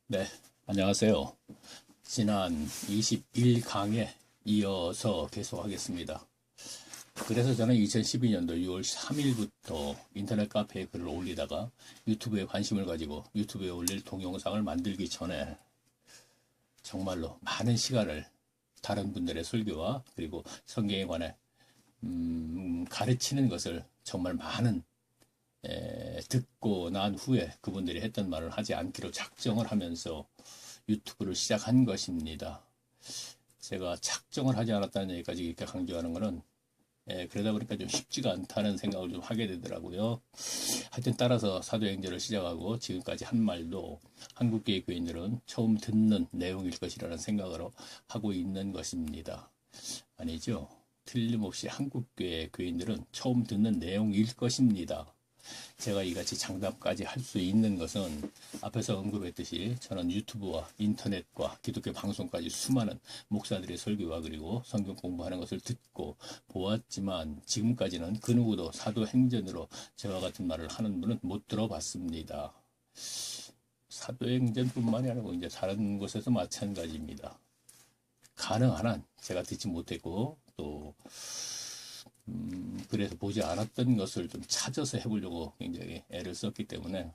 네, 안녕하세요. 지난 21강에 이어서 계속하겠습니다. 그래서 저는 2012년도 6월 3일부터 인터넷 카페에 글을 올리다가 유튜브에 관심을 가지고 유튜브에 올릴 동영상을 만들기 전에 정말로 많은 시간을 다른 분들의 설교와 그리고 성경에 관해 가르치는 것을 정말 많은 듣고 난 후에 그분들이 했던 말을 하지 않기로 작정을 하면서 유튜브를 시작한 것입니다. 제가 작정을 하지 않았다는 얘기까지 이렇게 강조하는 것은 그러다 보니까 좀 쉽지가 않다는 생각을 좀 하게 되더라고요. 하여튼 따라서 사도행전을 시작하고 지금까지 한 말도 한국교회 교인들은 처음 듣는 내용일 것이라는 생각으로 하고 있는 것입니다. 아니죠. 틀림없이 한국교회 교인들은 처음 듣는 내용일 것입니다. 제가 이같이 장담까지 할 수 있는 것은 앞에서 언급했듯이 저는 유튜브와 인터넷과 기독교 방송까지 수많은 목사들의 설교와 그리고 성경 공부하는 것을 듣고 보았지만 지금까지는 그 누구도 사도행전으로 저와 같은 말을 하는 분은 못 들어봤습니다. 사도행전뿐만이 아니고 이제 다른 곳에서 마찬가지입니다. 가능한 한 제가 듣지 못했고 또 그래서 보지 않았던 것을 좀 찾아서 해보려고 굉장히 애를 썼기 때문에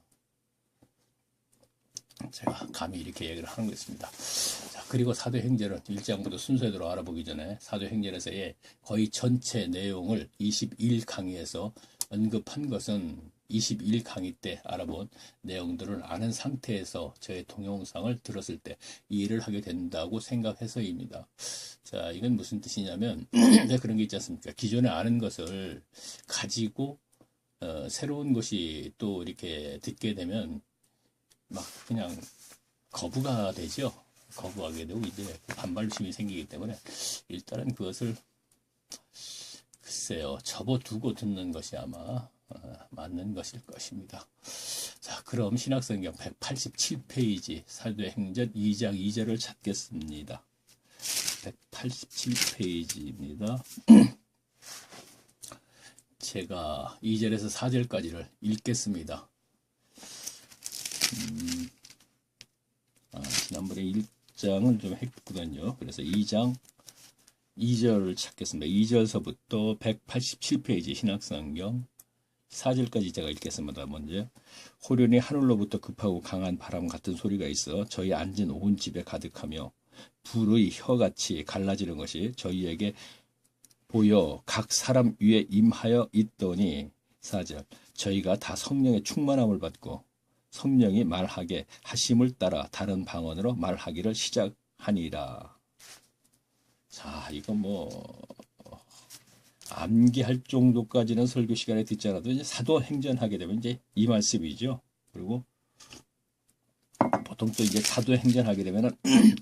제가 감히 이렇게 얘기를 하는 것입니다. 자, 그리고 사도행전은 1장부터 순서대로 알아보기 전에 사도행전에서의 거의 전체 내용을 21강의에서 언급한 것은 21강의 때 알아본 내용들을 아는 상태에서 저의 동영상을 들었을 때 이해를 하게 된다고 생각해서입니다. 자, 이건 무슨 뜻이냐면 그런 게 있지 않습니까? 기존에 아는 것을 가지고 새로운 것이 또 이렇게 듣게 되면 막 그냥 거부가 되죠. 거부하게 되고 이제 반발심이 생기기 때문에 일단은 그것을 글쎄요 접어두고 듣는 것이 아마 맞는 것일 것입니다. 자, 그럼 신약성경 187페이지 사도행전 2장 2절을 찾겠습니다. 187페이지입니다. 제가 2절에서 4절까지를 읽겠습니다. 지난번에 1장은 좀 했거든요. 그래서 2장 2절을 찾겠습니다. 2절서부터 187페이지 신약성경 4절까지 제가 읽겠습니다. 먼저 호련히 하늘로부터 급하고 강한 바람 같은 소리가 있어 저희 앉은 온 집에 가득하며 불의 혀같이 갈라지는 것이 저희에게 보여 각 사람 위에 임하여 있더니 4절 저희가 다 성령의 충만함을 받고 성령이 말하게 하심을 따라 다른 방언으로 말하기를 시작하니라. 자, 이거 뭐 암기할 정도까지는 설교 시간에 듣지 않아도 이제 사도행전 하게 되면 이제 이 말씀이죠. 그리고 보통 또 이제 사도행전 하게 되면은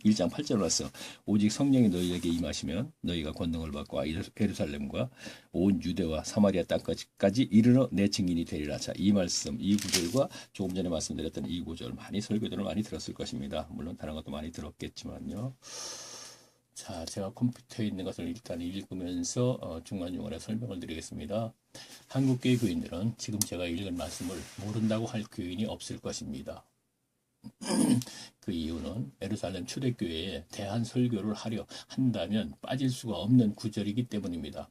1장 8절로 왔어. 오직 성령이 너희에게 임하시면 너희가 권능을 받고 예루살렘과 온 유대와 사마리아 땅까지 이르러 내 증인이 되리라. 자, 이 말씀, 이 구절과 조금 전에 말씀드렸던 이 구절 많이 설교들을 많이 들었을 것입니다. 물론 다른 것도 많이 들었겠지만요. 자, 제가 컴퓨터에 있는 것을 일단 읽으면서 중간중간에 설명을 드리겠습니다. 한국교회 교인들은 지금 제가 읽은 말씀을 모른다고 할 교인이 없을 것입니다. 그 이유는 예루살렘 초대교회에 대한 설교를 하려 한다면 빠질 수가 없는 구절이기 때문입니다.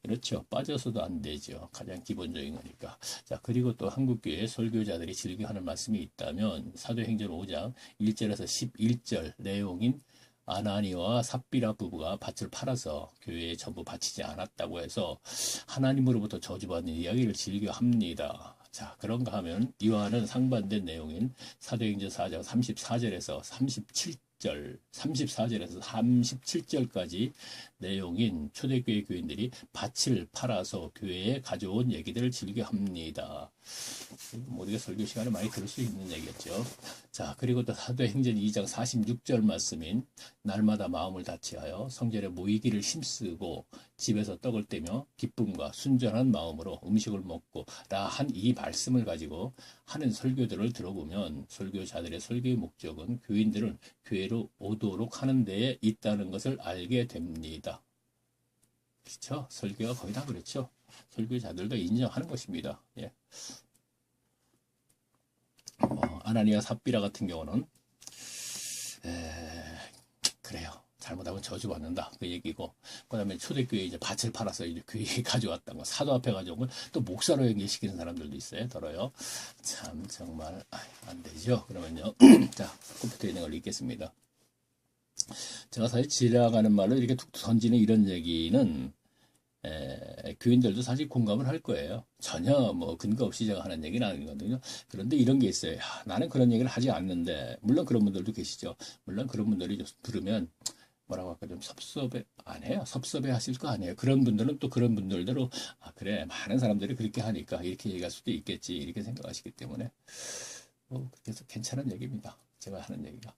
그렇죠. 빠져서도 안 되죠. 가장 기본적인 거니까. 자, 그리고 또 한국교회 설교자들이 즐겨 하는 말씀이 있다면 사도행전 5장 1절에서 11절 내용인 아나니와 삽비라 부부가 밭을 팔아서 교회에 전부 바치지 않았다고 해서 하나님으로부터 저주받는 이야기를 즐겨 합니다. 자, 그런가 하면 이와는 상반된 내용인 사도행전 4장 34절에서 34절에서 37절까지 내용인 초대교회 교인들이 밭을 팔아서 교회에 가져온 얘기들을 즐겨합니다. 우리가 설교 시간에 많이 들을 수 있는 얘기였죠. 자, 그리고 또 사도행전 2장 46절 말씀인 날마다 마음을 다치하여 성전에 모이기를 힘쓰고 집에서 떡을 떼며 기쁨과 순전한 마음으로 음식을 먹고 라 한 이 말씀을 가지고 하는 설교들을 들어보면 설교자들의 설교의 목적은 교인들을 교회로 오도록 하는 데에 있다는 것을 알게 됩니다. 그렇죠? 설교가 거의 다 그렇죠. 설교자들도 인정하는 것입니다. 예. 아나니아 삽비라 같은 경우는 그래요. 잘못하면 저주받는다. 그 얘기고. 그 다음에 초대교회 이제 밭을 팔아서 이제 교회에 가져왔던 거. 사도 앞에 가져온 걸 또 목사로 연계시키는 사람들도 있어요. 더러요. 참, 정말, 안 되죠. 그러면요. 자, 컴퓨터에 있는 걸 읽겠습니다. 제가 사실 지나가는 말로 이렇게 툭툭 던지는 이런 얘기는, 교인들도 사실 공감을 할 거예요. 전혀 뭐 근거 없이 제가 하는 얘기는 아니거든요. 그런데 이런 게 있어요. 나는 그런 얘기를 하지 않는데, 물론 그런 분들도 계시죠. 물론 그런 분들이 들으면, 뭐라고 할까 좀 섭섭해 안 해요. 섭섭해 하실 거 아니에요. 그런 분들은 또 그런 분들대로 그래 많은 사람들이 그렇게 하니까 이렇게 얘기할 수도 있겠지 이렇게 생각하시기 때문에 그래서 괜찮은 얘기입니다. 제가 하는 얘기가.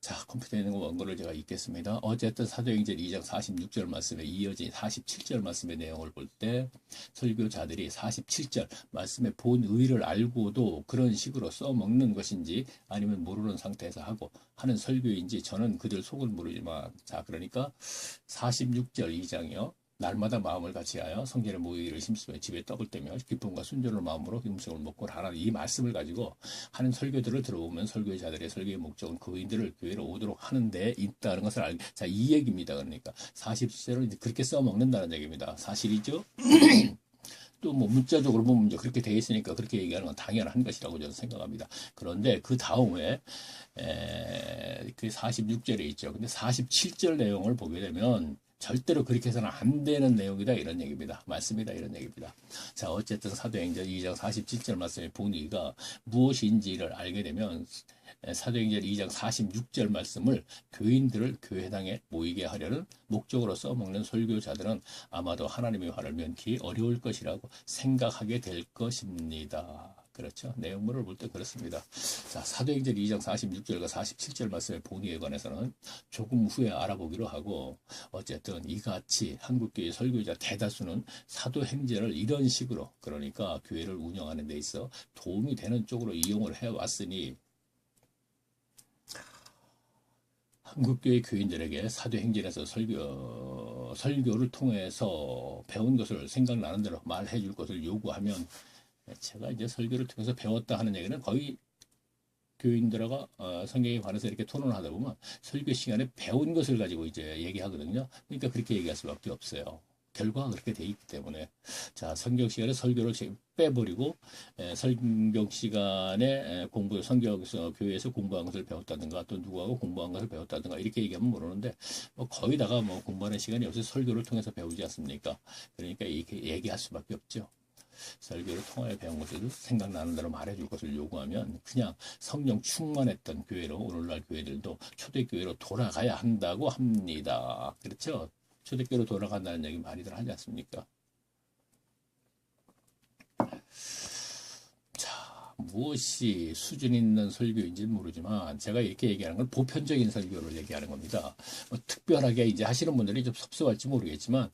자, 컴퓨터에 있는 원고를 제가 읽겠습니다. 어쨌든 사도행전 2장 46절 말씀에 이어진 47절 말씀의 내용을 볼 때 설교자들이 47절 말씀의 본 의를 알고도 그런 식으로 써먹는 것인지 아니면 모르는 상태에서 하는 설교인지 저는 그들 속을 모르지만 자, 그러니까 46절 2장이요. 날마다 마음을 같이 하여 성전에 모이기를 심심해 집에 떡을 떼며 기쁨과 순전한 마음으로 음식을 먹고 하라는 이 말씀을 가지고 하는 설교들을 들어보면 설교자들의 설교의 목적은 그인들을 교회로 오도록 하는 데 있다는 것을 알게. 자, 이 얘기입니다. 그러니까 40절을 그렇게 써먹는다는 얘기입니다. 사실이죠? 또 뭐 문자적으로 보면 이제 그렇게 돼 있으니까 그렇게 얘기하는 건 당연한 것이라고 저는 생각합니다. 그런데 그 다음에 그 46절에 있죠. 근데 47절 내용을 보게 되면 절대로 그렇게 해서는 안 되는 내용이다 이런 얘기입니다. 맞습니다. 이런 얘기입니다. 자, 어쨌든 사도행전 2장 47절 말씀의 본의가 무엇인지를 알게 되면 사도행전 2장 46절 말씀을 교인들을 교회당에 모이게 하려는 목적으로 써먹는 설교자들은 아마도 하나님의 화를 면키 어려울 것이라고 생각하게 될 것입니다. 그렇죠. 내용물을 볼 때 그렇습니다. 자, 사도행전 2장 46절과 47절 말씀의 본의에 관해서는 조금 후에 알아보기로 하고 어쨌든 이같이 한국교회 설교자 대다수는 사도행전을 이런 식으로 그러니까 교회를 운영하는 데 있어 도움이 되는 쪽으로 이용을 해왔으니 한국교회 교인들에게 사도행전에서 설교를 통해서 배운 것을 생각나는 대로 말해 줄 것을 요구하면 제가 이제 설교를 통해서 배웠다 하는 얘기는 거의 교인들과 성경에 관해서 이렇게 토론을 하다 보면 설교 시간에 배운 것을 가지고 이제 얘기하거든요. 그러니까 그렇게 얘기할 수밖에 없어요. 결과가 그렇게 돼 있기 때문에 자 성경 시간에 설교를 빼버리고 성경 시간에 성경에서 교회에서 공부한 것을 배웠다든가 또 누구하고 공부한 것을 배웠다든가 이렇게 얘기하면 모르는데 뭐 거의 다가 뭐 공부하는 시간이 없어서 설교를 통해서 배우지 않습니까? 그러니까 이렇게 얘기할 수밖에 없죠. 설교를 통하여 배운 것을 생각나는 대로 말해줄 것을 요구하면 그냥 성령 충만했던 교회로 오늘날 교회들도 초대교회로 돌아가야 한다고 합니다. 그렇죠? 초대교회로 돌아간다는 얘기 많이들 하지 않습니까? 자, 무엇이 수준 있는 설교인지는 모르지만 제가 이렇게 얘기하는 건 보편적인 설교를 얘기하는 겁니다. 뭐 특별하게 이제 하시는 분들이 좀 섭섭할지 모르겠지만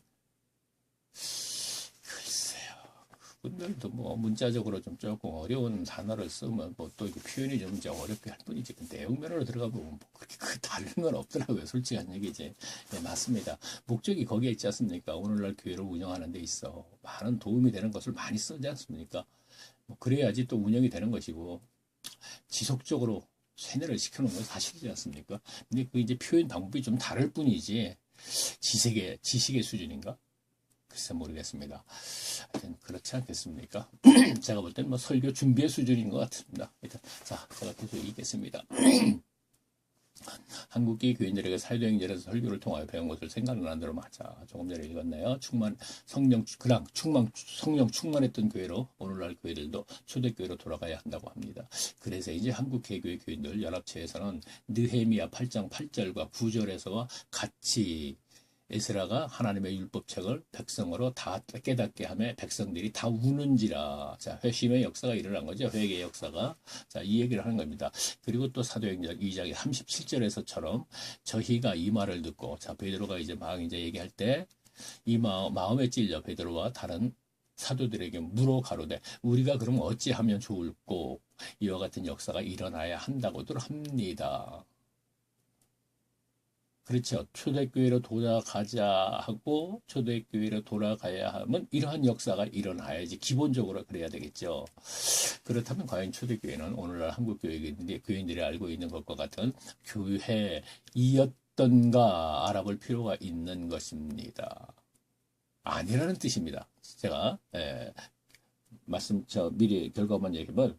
분들도 뭐 문자적으로 좀 조금 어려운 단어를 쓰면 뭐 또 이게 표현이 좀 이제 어렵게 할 뿐이지 그 내용면으로 들어가 보면 뭐 그렇게 다른 건 없더라고요. 솔직한 얘기지. 네, 맞습니다. 목적이 거기에 있지 않습니까? 오늘날 교회를 운영하는 데 있어 많은 도움이 되는 것을 많이 쓰지 않습니까? 뭐 그래야지 또 운영이 되는 것이고 지속적으로 세뇌를 시켜놓은 건 사실이지 않습니까? 근데 그 이제 표현 방법이 좀 다를 뿐이지 지식의 수준인가? 글쎄 모르겠습니다. 하여튼 그렇지 않겠습니까? 제가 볼 때는 뭐 설교 준비의 수준인 것 같습니다. 일단 자, 제가 계속 읽겠습니다. 한국계 교인들에게 사도행전에서 설교를 통하여 배운 것을 생각나는 대로 맞아. 조금 전에 읽었네요. 성령 충만했던 교회로 오늘날 교회들도 초대교회로 돌아가야 한다고 합니다. 그래서 이제 한국 개교의 교인들 연합체에서는 느헤미야 8장 8절과 9절에서와 같이 에스라가 하나님의 율법책을 백성으로 다 깨닫게 하며 백성들이 다 우는지라. 자, 회심의 역사가 일어난 거죠. 회개의 역사가. 자, 이 얘기를 하는 겁니다. 그리고 또 사도행전 2장 37절에서처럼 저희가 이 말을 듣고 자, 베드로가 이제 막 이제 얘기할 때 이 마음에 찔려 베드로와 다른 사도들에게 물어 가로되 우리가 그럼 어찌하면 좋을꼬 이와 같은 역사가 일어나야 한다고들 합니다. 그렇죠. 초대교회로 돌아가자 하고 초대교회로 돌아가야 하면 이러한 역사가 일어나야지 기본적으로 그래야 되겠죠. 그렇다면 과연 초대교회는 오늘날 한국 교회인들이 알고 있는 것과 같은 교회이었던가 알아볼 필요가 있는 것입니다. 아니라는 뜻입니다. 제가 미리 결과만 얘기하면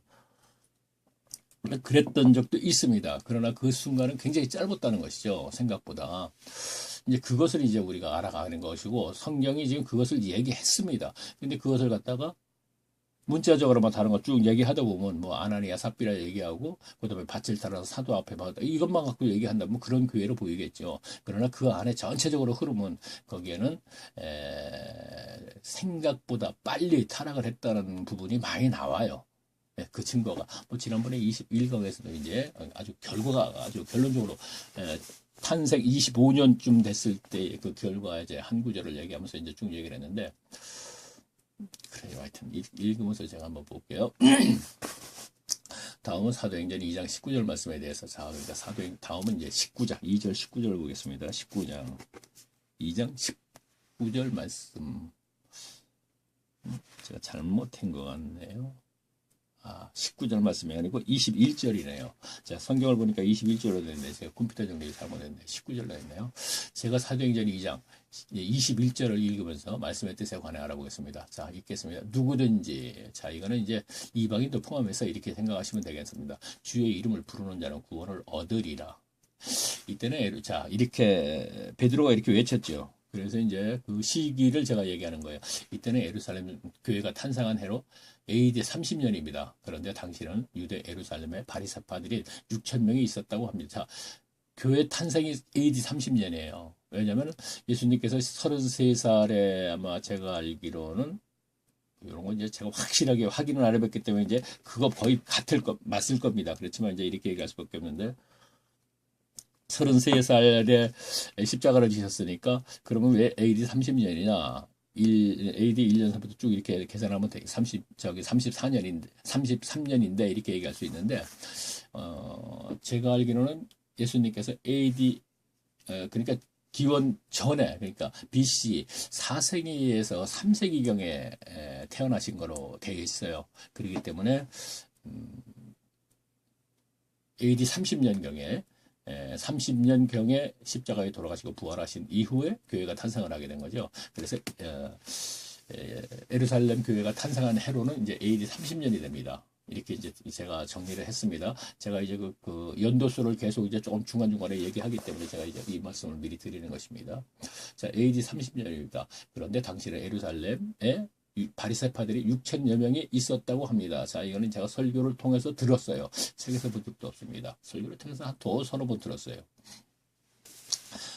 그랬던 적도 있습니다. 그러나 그 순간은 굉장히 짧았다는 것이죠. 생각보다. 이제 그것을 이제 우리가 알아가는 것이고 성경이 지금 그것을 얘기했습니다. 근데 그것을 갖다가 문자적으로만 다른 거 쭉 얘기하다 보면 뭐 아나니아 삽비라 얘기하고 그다음에 밭을 따라서 사도 앞에 받았다 이것만 갖고 얘기한다면 그런 교회로 보이겠죠. 그러나 그 안에 전체적으로 흐름은 거기에는 생각보다 빨리 타락을 했다는 부분이 많이 나와요. 그 증거가 뭐 지난번에 21강에서도 이제 아주 결과가 아주 결론적으로 탄생 25년쯤 됐을 때 그 결과 이제 한 구절을 얘기하면서 이제 쭉 얘기를 했는데 그래요. 하여튼 읽으면서 제가 한번 볼게요. 다음은 사도행전 2장 19절 말씀에 대해서 그러니까 다음은 이제 19장 2절 19절을 보겠습니다. 19장 2장 19절 말씀 제가 잘못한 것 같네요. 19절 말씀이 아니고 21절이네요. 자, 성경을 보니까 21절로 됐는데 제가 컴퓨터 정리를 잘못했네. 19절로 했네요. 제가 사도행전 2장 21절을 읽으면서 말씀의 뜻에 관해 알아보겠습니다. 자, 읽겠습니다. 누구든지, 자, 이거는 이제 이방인도 포함해서 이렇게 생각하시면 되겠습니다. 주의 이름을 부르는 자는 구원을 얻으리라. 이때는, 자, 이렇게, 베드로가 이렇게 외쳤죠. 그래서 이제 그 시기를 제가 얘기하는 거예요. 이때는 예루살렘 교회가 탄생한 해로 AD 30년입니다. 그런데 당시는 유대 예루살렘에 바리새파들이 6천 명이 있었다고 합니다. 자, 교회 탄생이 AD 30년이에요. 왜냐하면 예수님께서 33살에 아마 제가 알기로는 이런 건 이제 제가 확실하게 확인을 안 해봤기 때문에 이제 그거 거의 맞을 겁니다. 그렇지만 이제 이렇게 얘기할 수밖에 없는데 33살에 십자가를 지셨으니까 그러면 왜 AD 30년이냐? AD 1년 전부터 쭉 이렇게 계산하면 33년인데 이렇게 얘기할 수 있는데 제가 알기로는 예수님께서 AD 그러니까 기원 전에 그러니까 BC 4세기에서 3세기경에 태어나신 거로 되어 있어요. 그렇기 때문에 AD 30년경에 30년경에 십자가에 돌아가시고 부활하신 이후에 교회가 탄생을 하게 된 거죠. 그래서 예루살렘 교회가 탄생한 해로는 이제 AD 30년이 됩니다. 이렇게 이제 제가 정리를 했습니다. 제가 이제 그 연도수를 계속 이제 조금 중간중간에 얘기하기 때문에 제가 이제 이 말씀을 미리 드리는 것입니다. 자, AD 30년입니다. 그런데 당시에 예루살렘에 바리새파들이 6천여 명이 있었다고 합니다. 자, 이거는 제가 설교를 통해서 들었어요. 책에서 본 적도 없습니다. 설교를 통해서 한 서너 번 들었어요.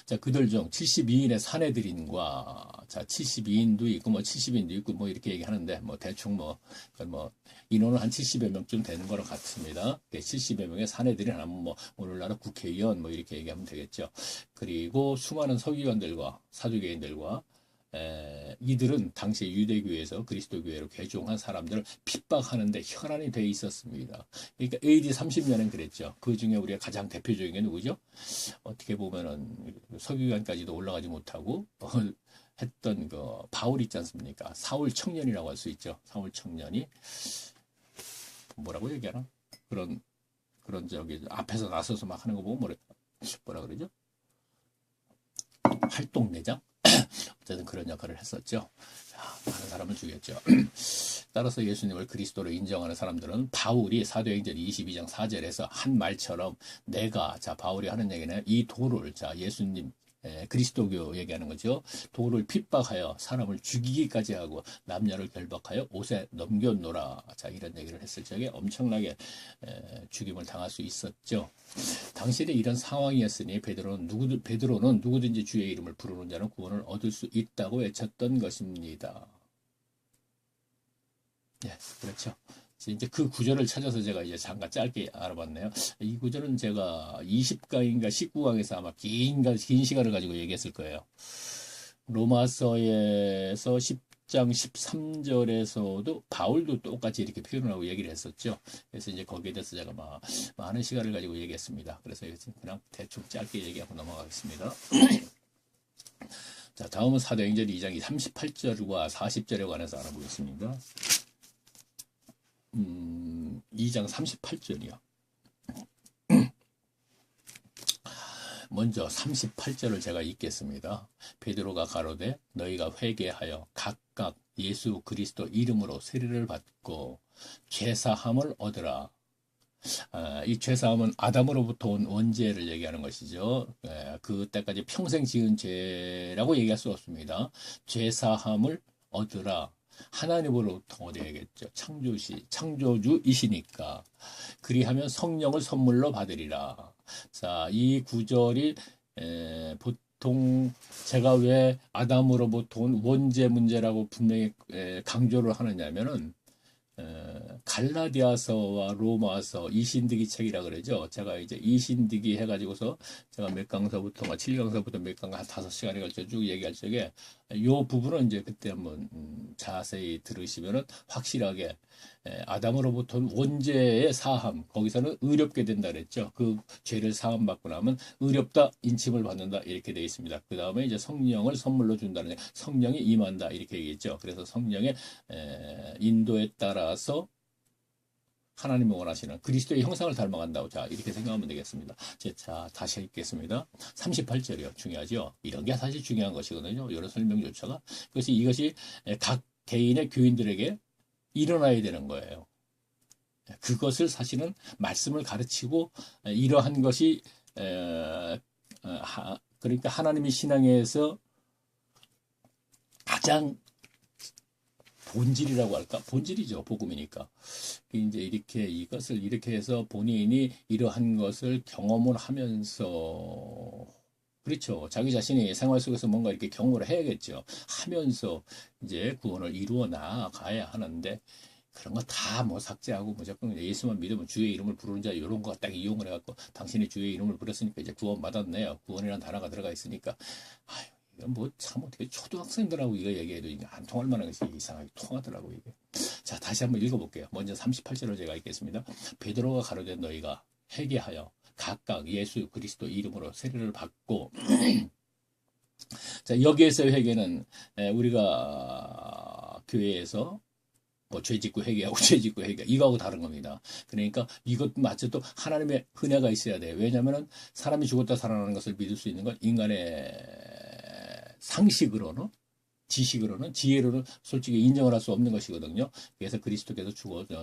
자, 그들 중 72인의 사내들인과, 자, 72인도 있고, 뭐, 70인도 있고, 뭐, 이렇게 얘기하는데, 뭐, 대충 인원은 한 70여 명쯤 되는 거로 같습니다. 70여 명의 사내들이 하면 뭐, 오늘날은 국회의원, 뭐, 이렇게 얘기하면 되겠죠. 그리고 수많은 서기관들과 사두개인들과, 이들은 당시 유대교회에서 그리스도교회로 개종한 사람들을 핍박하는데 혈안이 돼 있었습니다. 그러니까 AD 30년엔 그랬죠. 그 중에 우리가 가장 대표적인 게 누구죠? 어떻게 보면은 서기관까지도 올라가지 못하고 했던 그 바울 있지 않습니까? 사울 청년이라고 할 수 있죠. 사울 청년이 뭐라고 얘기하나? 그런 앞에서 나서서 막 하는 거 보면 뭐라 그러죠? 활동대장? 어쨌든 그런 역할을 했었죠. 많은 사람을 죽였죠. 따라서 예수님을 그리스도로 인정하는 사람들은 바울이 사도행전 22장 4절에서 한 말처럼 바울이 하는 얘기는 이 도를, 예수님, 그리스도교 얘기하는 거죠. 도를 핍박하여 사람을 죽이기까지 하고 남녀를 결박하여 옷에 넘겨놓으라. 자, 이런 얘기를 했을 적에 엄청나게 죽임을 당할 수 있었죠. 당시에 이런 상황이었으니 베드로는 누구든지 주의 이름을 부르는 자는 구원을 얻을 수 있다고 외쳤던 것입니다. 네, 그렇죠. 이제 그 구절을 찾아서 제가 이제 잠깐 짧게 알아봤네요. 이 구절은 제가 20강인가 19강에서 아마 긴 시간을 가지고 얘기했을 거예요. 로마서에서 10장 13절에서도 바울도 똑같이 이렇게 표현을 하고 얘기를 했었죠. 그래서 이제 거기에 대해서 제가 많은 시간을 가지고 얘기했습니다. 그래서 그냥 대충 짧게 얘기하고 넘어가겠습니다. 자, 다음은 사도행전 2장 38절과 40절에 관해서 알아보겠습니다. 2장 38절이요. 먼저 38절을 제가 읽겠습니다. 베드로가 가로되 너희가 회개하여 각각 예수 그리스도 이름으로 세례를 받고 죄사함을 얻으라. 이 죄사함은 아담으로부터 온 원죄를 얘기하는 것이죠. 그때까지 평생 지은 죄라고 얘기할 수 없습니다. 죄사함을 얻으라. 하나님으로부터 얻어야겠죠. 창조주이시니까. 그리하면 성령을 선물로 받으리라. 자, 이 구절이 보통 제가 왜 아담으로부터 온 원죄 문제라고 분명히 강조를 하느냐면은 갈라디아서와 로마서 이신득이 책이라 그러죠. 제가 이제 이신득이 해가지고서 제가 몇 강서부터 7강서부터 몇 강 한 5시간에 걸쳐 쭉 얘기할 적에 요 부분은 이제 그때 한번 자세히 들으시면은 확실하게 아담으로부터 원죄의 사함, 거기서는 의롭게 된다 그랬죠. 그 죄를 사함 받고 나면 의롭다, 인침을 받는다 이렇게 되어 있습니다. 그 다음에 이제 성령을 선물로 준다는, 성령이 임한다 이렇게 얘기했죠. 그래서 성령의 인도에 따라서 하나님이 원하시는 그리스도의 형상을 닮아간다고, 자, 이렇게 생각하면 되겠습니다. 자, 다시 읽겠습니다. 38절이요. 중요하죠. 이런 게 사실 중요한 것이거든요. 여러 설명조차가. 그래서 이것이 각 개인의 교인들에게 일어나야 되는 거예요. 그것을 사실은 말씀을 가르치고 이러한 것이 그러니까 하나님의 신앙에서 가장 본질이라고 할까? 본질이죠. 복음이니까. 이제 이렇게 이것을 이렇게 해서 본인이 이러한 것을 경험을 하면서, 그렇죠. 자기 자신이 생활 속에서 뭔가 이렇게 경험을 해야겠죠. 하면서 이제 구원을 이루어 나가야 하는데, 그런 거 다 뭐 삭제하고 무조건 예수만 믿으면 주의 이름을 부르는 자 이런 거 딱 이용을 해갖고 당신이 주의 이름을 부르으니까 이제 구원 받았네요. 구원이라는 단어가 들어가 있으니까. 아유, 이건 뭐 참 어떻게 초등학생들하고 이거 얘기해도 이게 안 통할 만한 것이 이상하게 통하더라고 이게. 자, 다시 한번 읽어볼게요. 먼저 38절을 제가 읽겠습니다. 베드로가 가로되 너희가 회개하여 각각 예수 그리스도 이름으로 세례를 받고 자, 여기에서의 회개는 우리가 교회에서 뭐 죄짓고 회개하고 죄짓고 회개 이거하고 다른 겁니다. 그러니까 이것마저도 하나님의 은혜가 있어야 돼요. 왜냐하면 사람이 죽었다 살아나는 것을 믿을 수 있는 건 인간의 상식으로는, 지식으로는, 지혜로는 솔직히 인정을 할 수 없는 것이거든요. 그래서 그리스도께서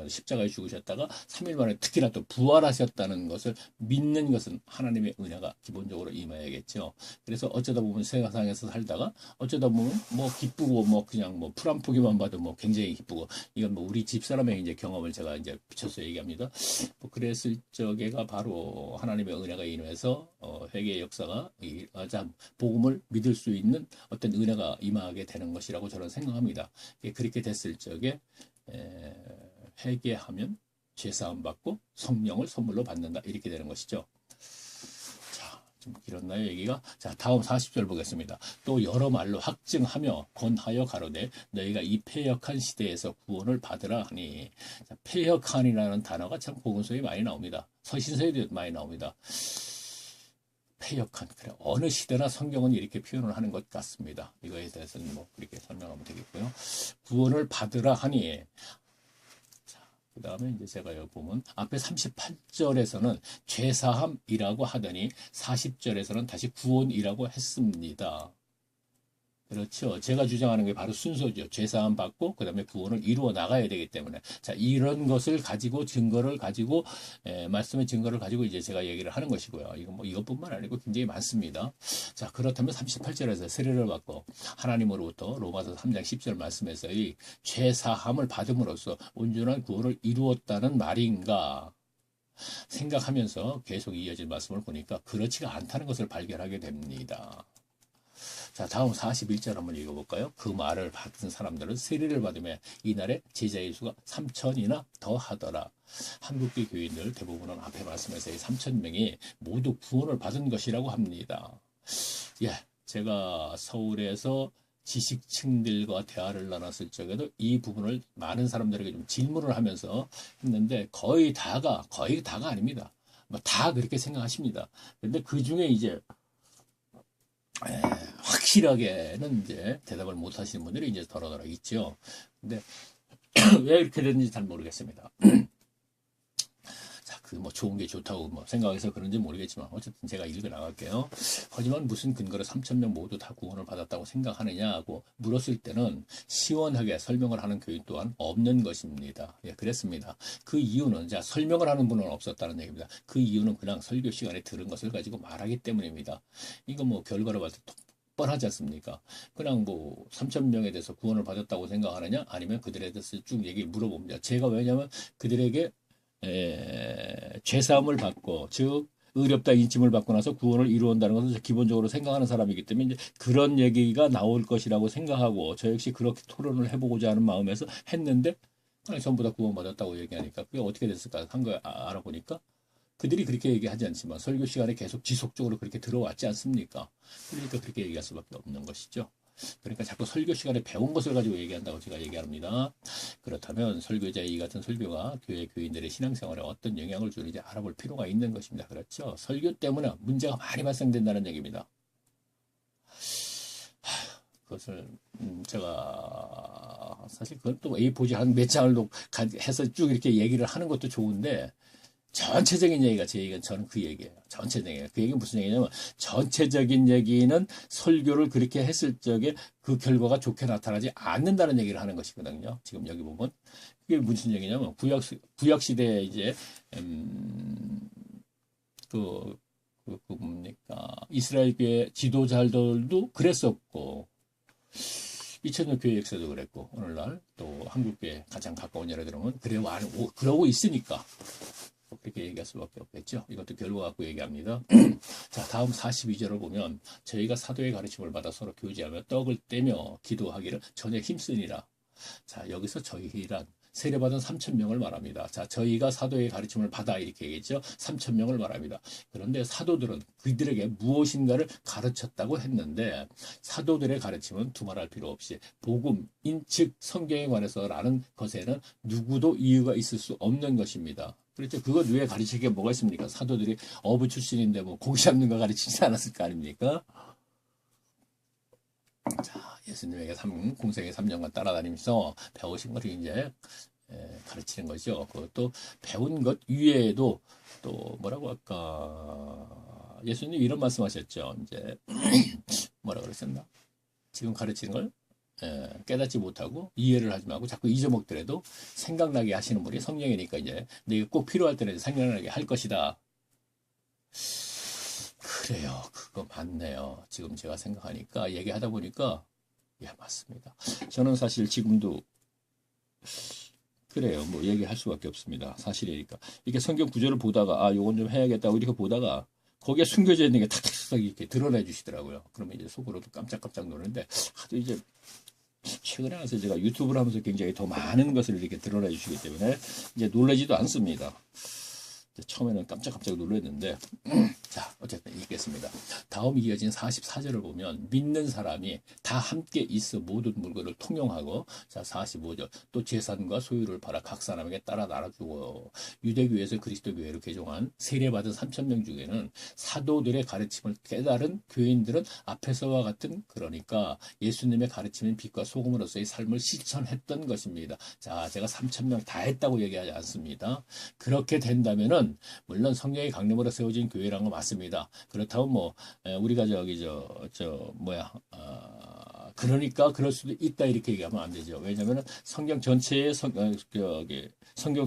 십자가에 죽으셨다가 3일 만에 특히나 또 부활하셨다는 것을 믿는 것은 하나님의 은혜가 기본적으로 임해야겠죠. 그래서 어쩌다 보면 세상에서 살다가 어쩌다 보면 뭐 기쁘고 뭐 그냥 뭐 풀 한 포기만 봐도 뭐 굉장히 기쁘고, 이건 뭐 우리 집사람의 이제 경험을 제가 이제 비춰서 얘기합니다. 뭐 그랬을 적에가 바로 하나님의 은혜가 임해서 회개의 역사가 복음을 믿을 수 있는 어떤 은혜가 임하게 되는 것이라고 저는 생각합니다. 그렇게 됐을 적에 회개하면 죄사함 받고 성령을 선물로 받는다 이렇게 되는 것이죠. 자, 좀 길었나요 얘기가? 자, 다음 40절 보겠습니다. 또 여러 말로 확증하며 권하여 가로되 너희가 이 패역한 시대에서 구원을 받으라 하니. 자, 패역한이라는 단어가 참 복음서에 많이 나옵니다. 서신서에도 많이 나옵니다. 패역한, 그래, 어느 시대나 성경은 이렇게 표현을 하는 것 같습니다. 이거에 대해서는 뭐 그렇게 설명하면 되겠고요. 구원을 받으라 하니. 자, 그 다음에 이제 제가 여기 보면 앞에 38절에서는 죄사함이라고 하더니 40절에서는 다시 구원이라고 했습니다. 그렇죠. 제가 주장하는 게 바로 순서죠. 죄사함 받고 그 다음에 구원을 이루어 나가야 되기 때문에, 자, 이런 것을 가지고 증거를 가지고 말씀의 증거를 가지고 이제 제가 얘기를 하는 것이고요. 이건 뭐 이것뿐만 아니고 굉장히 많습니다. 자, 그렇다면 38절에서 세례를 받고 하나님으로부터 로마서 3장 10절 말씀에서 이 죄사함을 받음으로써 온전한 구원을 이루었다는 말인가 생각하면서 계속 이어진 말씀을 보니까 그렇지가 않다는 것을 발견하게 됩니다. 자, 다음 41절 한번 읽어볼까요? 그 말을 받은 사람들은 세례를 받으며 이날에 제자의 수가 3천이나 더 하더라. 한국계 교인들 대부분은 앞에 말씀에서 3,000명이 모두 구원을 받은 것이라고 합니다. 예, 제가 서울에서 지식층들과 대화를 나눴을 적에도 이 부분을 많은 사람들에게 좀 질문을 하면서 했는데 거의 다가 아닙니다. 뭐 다 그렇게 생각하십니다. 근데 그 중에 이제 확실하게는 이제 대답을 못 하시는 분들이 이제 더러더러 있죠. 근데 왜 이렇게 됐는지 잘 모르겠습니다. 자, 그 뭐 좋은 게 좋다고 뭐 생각해서 그런지 모르겠지만 어쨌든 제가 읽어 나갈게요. 하지만 무슨 근거로 3,000명 모두 다 구원을 받았다고 생각하느냐고 물었을 때는 시원하게 설명을 하는 교인 또한 없는 것입니다. 예, 그랬습니다. 그 이유는 자, 설명을 하는 분은 없었다는 얘기입니다. 그 이유는 그냥 설교 시간에 들은 것을 가지고 말하기 때문입니다. 이거 뭐 결과로 봤을 때 뻔하지 않습니까? 그냥 뭐 3,000명에 대해서 구원을 받았다고 생각하느냐 아니면 그들에 대해서 쭉 얘기 물어봅니다. 제가 왜냐하면 그들에게 죄사함을 받고 즉 의롭다 인침을 받고 나서 구원을 이루었다는 것을 기본적으로 생각하는 사람이기 때문에 이제 그런 얘기가 나올 것이라고 생각하고 저 역시 그렇게 토론을 해보고자 하는 마음에서 했는데 그냥 전부 다 구원받았다고 얘기하니까 그게 어떻게 됐을까 한 거 알아보니까 그들이 그렇게 얘기하지 않지만 설교 시간에 계속 지속적으로 그렇게 들어왔지 않습니까? 그러니까 그렇게 얘기할 수밖에 없는 것이죠. 그러니까 자꾸 설교 시간에 배운 것을 가지고 얘기한다고 제가 얘기합니다. 그렇다면 설교자의 이 같은 설교가 교회 교인들의 신앙생활에 어떤 영향을 주는지 알아볼 필요가 있는 것입니다. 그렇죠? 설교 때문에 문제가 많이 발생된다는 얘기입니다. 그것을 제가 사실 그건 또 A4지 한 몇 장을 해서 쭉 이렇게 얘기를 하는 것도 좋은데 전체적인 얘기가 제 얘기는 저는 그 얘기예요. 전체적인 그 얘기는 무슨 얘기냐면 전체적인 얘기는 설교를 그렇게 했을 적에 그 결과가 좋게 나타나지 않는다는 얘기를 하는 것이거든요. 지금 여기 보면 그게 무슨 얘기냐면 구약 시대에 이제 뭡니까 이스라엘 교회 지도자들도 그랬었고 2000년 교회 역사도 그랬고 오늘날 또 한국교회 가장 가까운 예를 들면 그러고 있으니까. 그렇게 얘기할 수밖에 없겠죠. 이것도 결과 갖고 얘기합니다. 자, 다음 42절을 보면 저희가 사도의 가르침을 받아 서로 교제하며 떡을 떼며 기도하기를 전에 힘쓰니라. 자, 여기서 저희란 세례받은 3,000명을 말합니다. 자, 저희가 사도의 가르침을 받아 이렇게 얘기했죠. 3,000명을 말합니다. 그런데 사도들은 그들에게 무엇인가를 가르쳤다고 했는데 사도들의 가르침은 두말할 필요 없이 복음인 즉 성경에 관해서라는 것에는 누구도 이유가 있을 수 없는 것입니다. 그렇죠. 그것 외에 가르칠 게 뭐가 있습니까? 사도들이 어부 출신인데 뭐 고기 잡는 거 가르치지 않았을 거 아닙니까? 자, 예수님에게 공생의 3년간 따라다니면서 배우신 것을 이제 가르치는 거죠. 그것도 배운 것 이외에도 또 뭐라고 할까? 예수님 이런 말씀하셨죠. 이제 뭐라 그랬었나? 지금 가르치는 걸 깨닫지 못하고 이해를 하지 말고 자꾸 잊어먹더라도 생각나게 하시는 분이 성령이니까 이제 내가 꼭 필요할 때는 생각나게 할 것이다. 그래요. 그거 맞네요. 지금 제가 생각하니까 얘기하다 보니까 예, 맞습니다. 저는 사실 지금도 그래요. 뭐 얘기할 수밖에 없습니다. 사실이니까. 이렇게 성경 구절을 보다가 요건 좀 해야겠다고 이렇게 보다가 거기에 숨겨져 있는 게 탁탁탁 이렇게 드러내 주시더라고요. 그러면 이제 속으로도 깜짝깜짝 놀랐는데 하도 이제 최근에 와서 제가 유튜브를 하면서 굉장히 더 많은 것을 이렇게 드러내 주시기 때문에 이제 놀라지도 않습니다. 처음에는 깜짝깜짝 놀랐는데 자 어쨌든 읽겠습니다. 다음 이어진 44절을 보면 믿는 사람이 다 함께 있어 모든 물건을 통용하고 자 45절 또 재산과 소유를 팔아 각 사람에게 따라 나눠주고 유대교회에서 그리스도교회로 개종한 세례받은 3,000명 중에는 사도들의 가르침을 깨달은 교인들은 앞에서와 같은 그러니까 예수님의 가르침인 빛과 소금으로서의 삶을 실천했던 것입니다. 자 제가 3,000명 다 했다고 얘기하지 않습니다. 그렇게 된다면은 물론 성령의 강림으로 세워진 교회라는 건 맞습니다. 그렇다면 뭐 우리가 그러니까 그럴 수도 있다 이렇게 얘기하면 안 되죠. 왜냐하면 성경 전체의 성경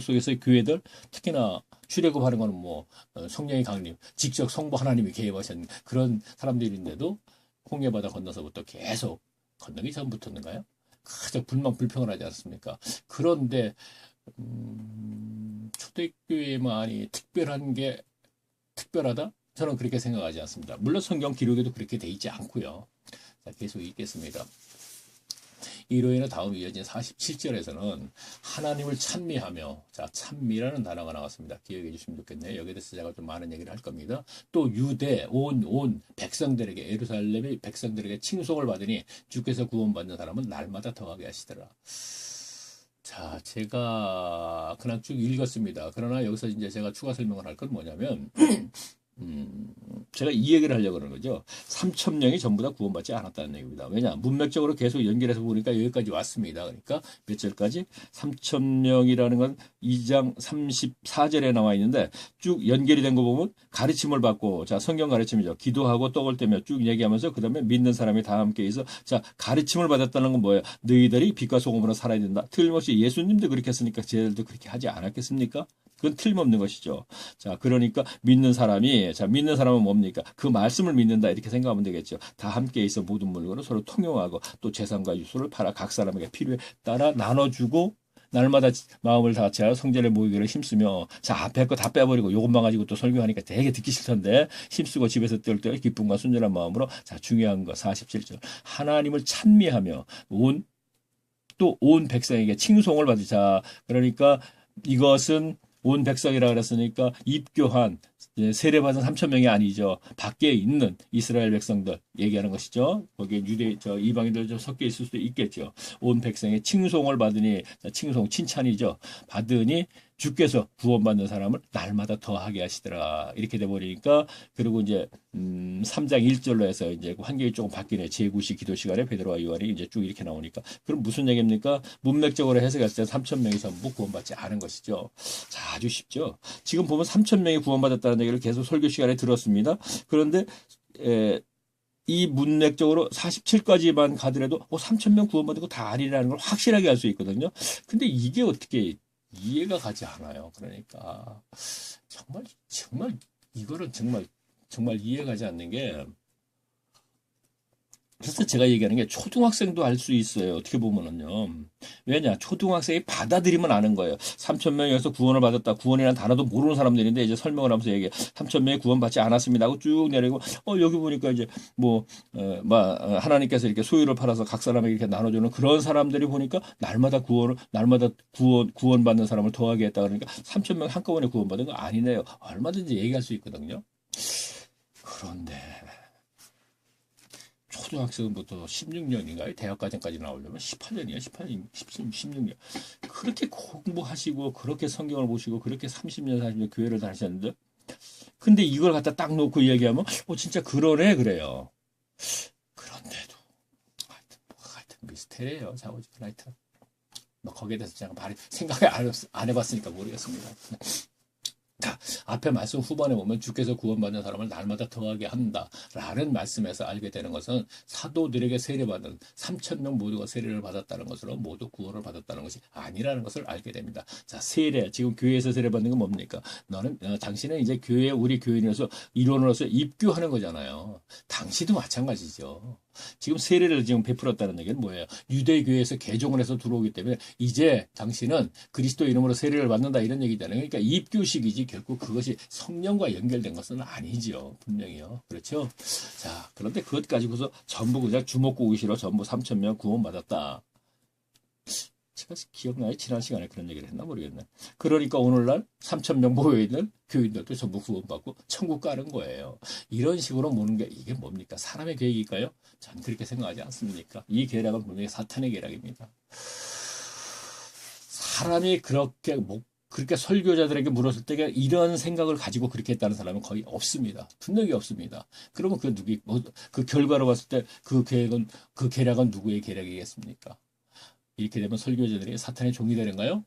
속에서의 교회들 특히나 출애굽하는 거는 뭐 성령의 강림, 직접 성부 하나님이 개입하신 그런 사람들인데도 홍해바다 건너서부터 계속 건너기 전부터인가요? 가장 불평을 하지 않습니까? 그런데 초대교회만이 특별하다? 저는 그렇게 생각하지 않습니다. 물론 성경 기록에도 그렇게 돼 있지 않고요. 자, 계속 읽겠습니다. 이로 인해 다음 이어진 47절에서는 하나님을 찬미하며, 자, 찬미라는 단어가 나왔습니다. 기억해 주시면 좋겠네요. 여기에 대해서 제가 좀 많은 얘기를 할 겁니다. 또 유대 온 백성들에게, 예루살렘의 백성들에게 칭송을 받으니 주께서 구원받는 사람은 날마다 더하게 하시더라. 자, 제가 그냥 쭉 읽었습니다. 그러나 여기서 이제 제가 추가 설명을 할 건 뭐냐면, 제가 이 얘기를 하려고 그러는 거죠. 3천 명이 전부 다 구원받지 않았다는 얘기입니다. 왜냐? 문맥적으로 계속 연결해서 보니까 여기까지 왔습니다. 그러니까 몇 절까지? 3천 명이라는 건 2장 34절에 나와 있는데 쭉 연결이 된 거 보면 가르침을 받고, 자, 성경 가르침이죠. 기도하고 떡을 떼며 쭉 얘기하면서 그 다음에 믿는 사람이 다 함께 있어. 자, 가르침을 받았다는 건 뭐예요? 너희들이 빛과 소금으로 살아야 된다. 틀림없이 예수님도 그렇게 했으니까 쟤들도 그렇게 하지 않았겠습니까? 그건 틀림없는 것이죠. 자, 그러니까 믿는 사람이, 자, 믿는 사람은 뭡니까? 그 말씀을 믿는다 이렇게 생각하면 되겠죠. 다 함께 있어 모든 물건을 서로 통용하고 또 재산과 유수를 팔아 각 사람에게 필요에 따라 나눠주고 날마다 마음을 다하여 성전에 모이기를 힘쓰며, 자, 앞에 거 다 빼버리고 요것만 가지고 또 설교하니까 되게 듣기 싫던데 힘쓰고 집에서 뜰 때 기쁨과 순전한 마음으로, 자, 중요한 거 47절 하나님을 찬미하며 또 온 백성에게 칭송을 받으자. 그러니까 이것은 온 백성이라 그랬으니까 입교한 세례받은 3천 명이 아니죠. 밖에 있는 이스라엘 백성들 얘기하는 것이죠. 거기에 이방인들 좀 섞여 있을 수도 있겠죠. 온 백성의 칭송을 받으니, 칭송 칭찬이죠. 받으니 주께서 구원받는 사람을 날마다 더하게 하시더라. 이렇게 돼버리니까, 그리고 이제 3장 1절로 해서 이제 환경이 조금 바뀌네. 제9시 기도 시간에 베드로와 요한이 이제 쭉 이렇게 나오니까, 그럼 무슨 얘기입니까? 문맥적으로 해석했을 때 3천 명이 전부 구원받지 않은 것이죠. 자, 아주 쉽죠. 지금 보면 3천 명이 구원받았다는 얘기를 계속 설교 시간에 들었습니다. 그런데 이 문맥적으로 47까지만 가더라도 3천 명 구원받은 거 다 아니라는 걸 확실하게 알 수 있거든요. 근데 이게 어떻게 이해가 가지 않아요. 그러니까 정말 이거는 정말 이해가 가지 않는 게, 그래서 제가 얘기하는 게 초등학생도 알 수 있어요. 어떻게 보면은요. 왜냐? 초등학생이 받아들이면 아는 거예요. 3천 명에서 구원을 받았다. 구원이라는 단어도 모르는 사람들인데 이제 설명을 하면서 얘기해. 3천 명이 구원받지 않았습니다 하고 쭉 내리고, 여기 보니까 이제 하나님께서 이렇게 소유를 팔아서 각 사람에게 이렇게 나눠주는 그런 사람들이 보니까 날마다 구원받는 사람을 더하게 했다. 그러니까 3천 명 한꺼번에 구원받은 거 아니네요. 얼마든지 얘기할 수 있거든요. 그런데 초등학생부터 16년인가요? 대학과정까지 나오려면 18년이야. 16년. 그렇게 공부하시고, 그렇게 성경을 보시고, 그렇게 30년, 40년 교회를 다니셨는데, 근데 이걸 갖다 딱 놓고 이야기하면, 진짜 그러네, 그래요. 그런데도, 하여튼 미스테리예요. 하여튼. 거기에 대해서 제가 생각을 안 해봤으니까 모르겠습니다. 자, 앞에 말씀 후반에 보면 주께서 구원받는 사람을 날마다 더하게 한다라는 말씀에서 알게 되는 것은 사도들에게 세례받은 3천 명 모두가 세례를 받았다는 것으로 모두 구원을 받았다는 것이 아니라는 것을 알게 됩니다. 자, 세례, 지금 교회에서 세례받는 건 뭡니까? 당신은 이제 우리 교인으로서 일원으로서 입교하는 거잖아요. 당시도 마찬가지죠. 지금 세례를 지금 베풀었다는 얘기는 뭐예요? 유대교회에서 개종을 해서 들어오기 때문에 이제 당신은 그리스도 이름으로 세례를 받는다 이런 얘기잖아요. 그러니까 입교식이지 결국 그것이 성령과 연결된 것은 아니죠. 분명히요. 그렇죠? 자, 그런데 그것 가지고서 전부 그냥 주먹구구시로 전부 3천 명 구원받았다. 제가 기억나요? 지난 시간에 그런 얘기를 했나 모르겠네. 그러니까 오늘날 3천 명 모여있는 교인들도 전부 구원받고 천국 가는 거예요. 이런 식으로 모는 게 이게 뭡니까? 사람의 계획일까요? 전 그렇게 생각하지 않습니까? 이 계략은 분명히 사탄의 계략입니다. 사람이 그렇게 설교자들에게 물었을 때 이런 생각을 가지고 그렇게 했다는 사람은 거의 없습니다. 분명히 없습니다. 그러면 그 결과로 봤을 때 그 계략은 누구의 계략이겠습니까? 이렇게 되면 설교자들이 사탄의 종이 되는가요?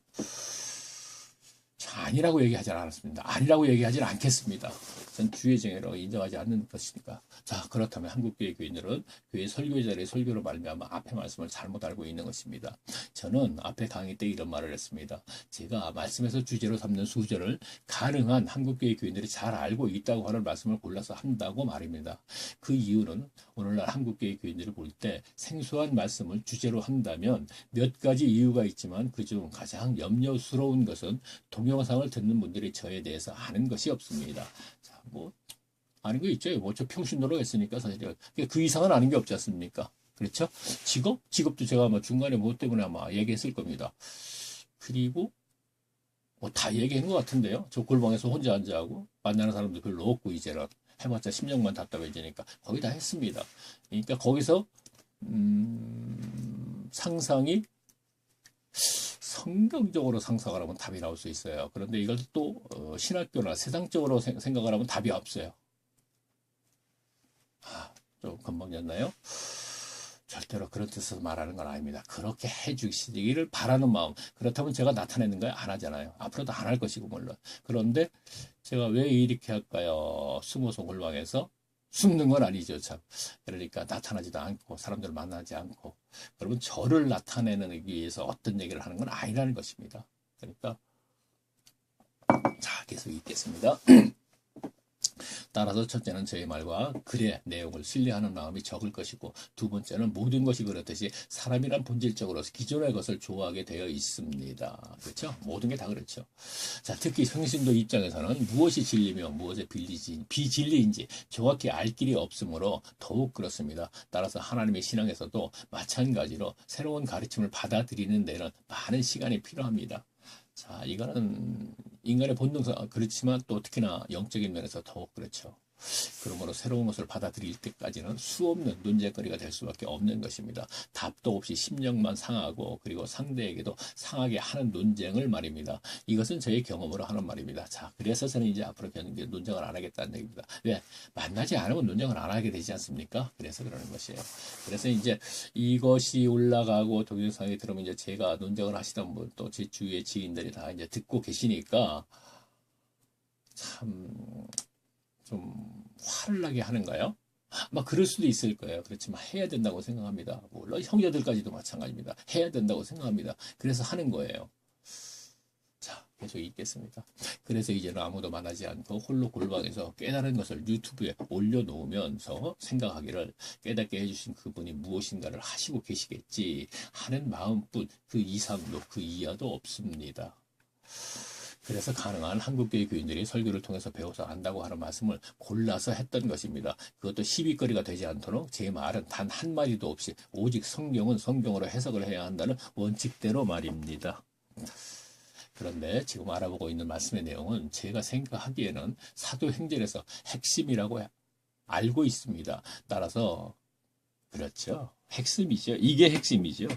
아니라고 얘기하지 않았습니다. 아니라고 얘기하지 않겠습니다. 전 주의 정의로 인정하지 않는 것이니까. 자, 그렇다면 한국교회 교인들은 교회 설교자들의 설교로 말미암아 앞에 말씀을 잘못 알고 있는 것입니다. 저는 앞에 강의 때 이런 말을 했습니다. 제가 말씀에서 주제로 삼는 수절을 가능한 한국교회 교인들이 잘 알고 있다고 하는 말씀을 골라서 한다고 말입니다. 그 이유는 오늘날 한국교회 교인들을 볼 때 생소한 말씀을 주제로 한다면 몇 가지 이유가 있지만 그중 가장 염려스러운 것은 동영상을 듣는 분들이 저에 대해서 아는 것이 없습니다. 아는 거 있죠. 저 평신도로 했으니까 사실 그 이상은 아는 게 없지 않습니까? 그렇죠? 직업도 제가 아마 중간에 뭐 때문에 아마 얘기했을 겁니다. 그리고 뭐 다 얘기한 것 같은데요. 저 골방에서 혼자 앉아하고 만나는 사람도 별로 없고 이제는 해봤자 10년만 답답해지니까 거의 다 했습니다. 그러니까 거기서 상상이 성경적으로 상상을 하면 답이 나올 수 있어요. 그런데 이걸 또 신학교나 세상적으로 생각을 하면 답이 없어요. 좀 건방졌나요? 절대로 그런 뜻으로 말하는 건 아닙니다. 그렇게 해주시기를 바라는 마음. 그렇다면 제가 나타내는 거야? 안 하잖아요. 앞으로도 안 할 것이고 물론. 그런데 제가 왜 이렇게 할까요? 숨어서 골방에서 숨는 건 아니죠, 참. 그러니까 나타나지도 않고 사람들 만나지 않고. 여러분 저를 나타내기 위해서 어떤 얘기를 하는 건 아니라는 것입니다. 그러니까 자 계속 읽겠습니다. 따라서 첫째는 저의 말과 글의 내용을 신뢰하는 마음이 적을 것이고 두 번째는 모든 것이 그렇듯이 사람이란 본질적으로 기존의 것을 좋아하게 되어 있습니다. 그렇죠? 모든 게 다 그렇죠. 자, 특히 성신도 입장에서는 무엇이 진리며 무엇이 비진리인지 정확히 알 길이 없으므로 더욱 그렇습니다. 따라서 하나님의 신앙에서도 마찬가지로 새로운 가르침을 받아들이는 데는 많은 시간이 필요합니다. 자, 이거는 인간의 본능상 그렇지만 또 특히나 영적인 면에서 더욱 그렇죠. 그러므로 새로운 것을 받아들일 때까지는 수없는 논쟁거리가 될 수밖에 없는 것입니다. 답도 없이 심령만 상하고 그리고 상대에게도 상하게 하는 논쟁을 말입니다. 이것은 저의 경험으로 하는 말입니다. 자, 그래서 저는 이제 앞으로 논쟁을 안 하겠다는 얘기입니다. 왜? 만나지 않으면 논쟁을 안 하게 되지 않습니까? 그래서 그러는 것이에요. 그래서 이제 이것이 올라가고 동영상에 들으면 이제 제가 논쟁을 하시던 분 또 제 주위의 지인들이 다 이제 듣고 계시니까 참 좀 화를 나게 하는가요? 막 그럴 수도 있을 거예요. 그렇지만 해야 된다고 생각합니다. 물론 형제들까지도 마찬가지입니다. 해야 된다고 생각합니다. 그래서 하는 거예요. 자, 계속 읽겠습니다. 그래서 이제는 아무도 만나지 않고 홀로 골방에서 깨달은 것을 유튜브에 올려놓으면서 생각하기를 깨닫게 해주신 그분이 무엇인가를 하시고 계시겠지 하는 마음뿐 그 이상도 그 이하도 없습니다. 그래서 가능한 한국교회 교인들이 설교를 통해서 배워서 안다고 하는 말씀을 골라서 했던 것입니다. 그것도 시비거리가 되지 않도록 제 말은 단 한마디도 없이 오직 성경은 성경으로 해석을 해야 한다는 원칙대로 말입니다. 그런데 지금 알아보고 있는 말씀의 내용은 제가 생각하기에는 사도행전에서 핵심이라고 알고 있습니다. 따라서 그렇죠. 핵심이죠. 이게 핵심이죠.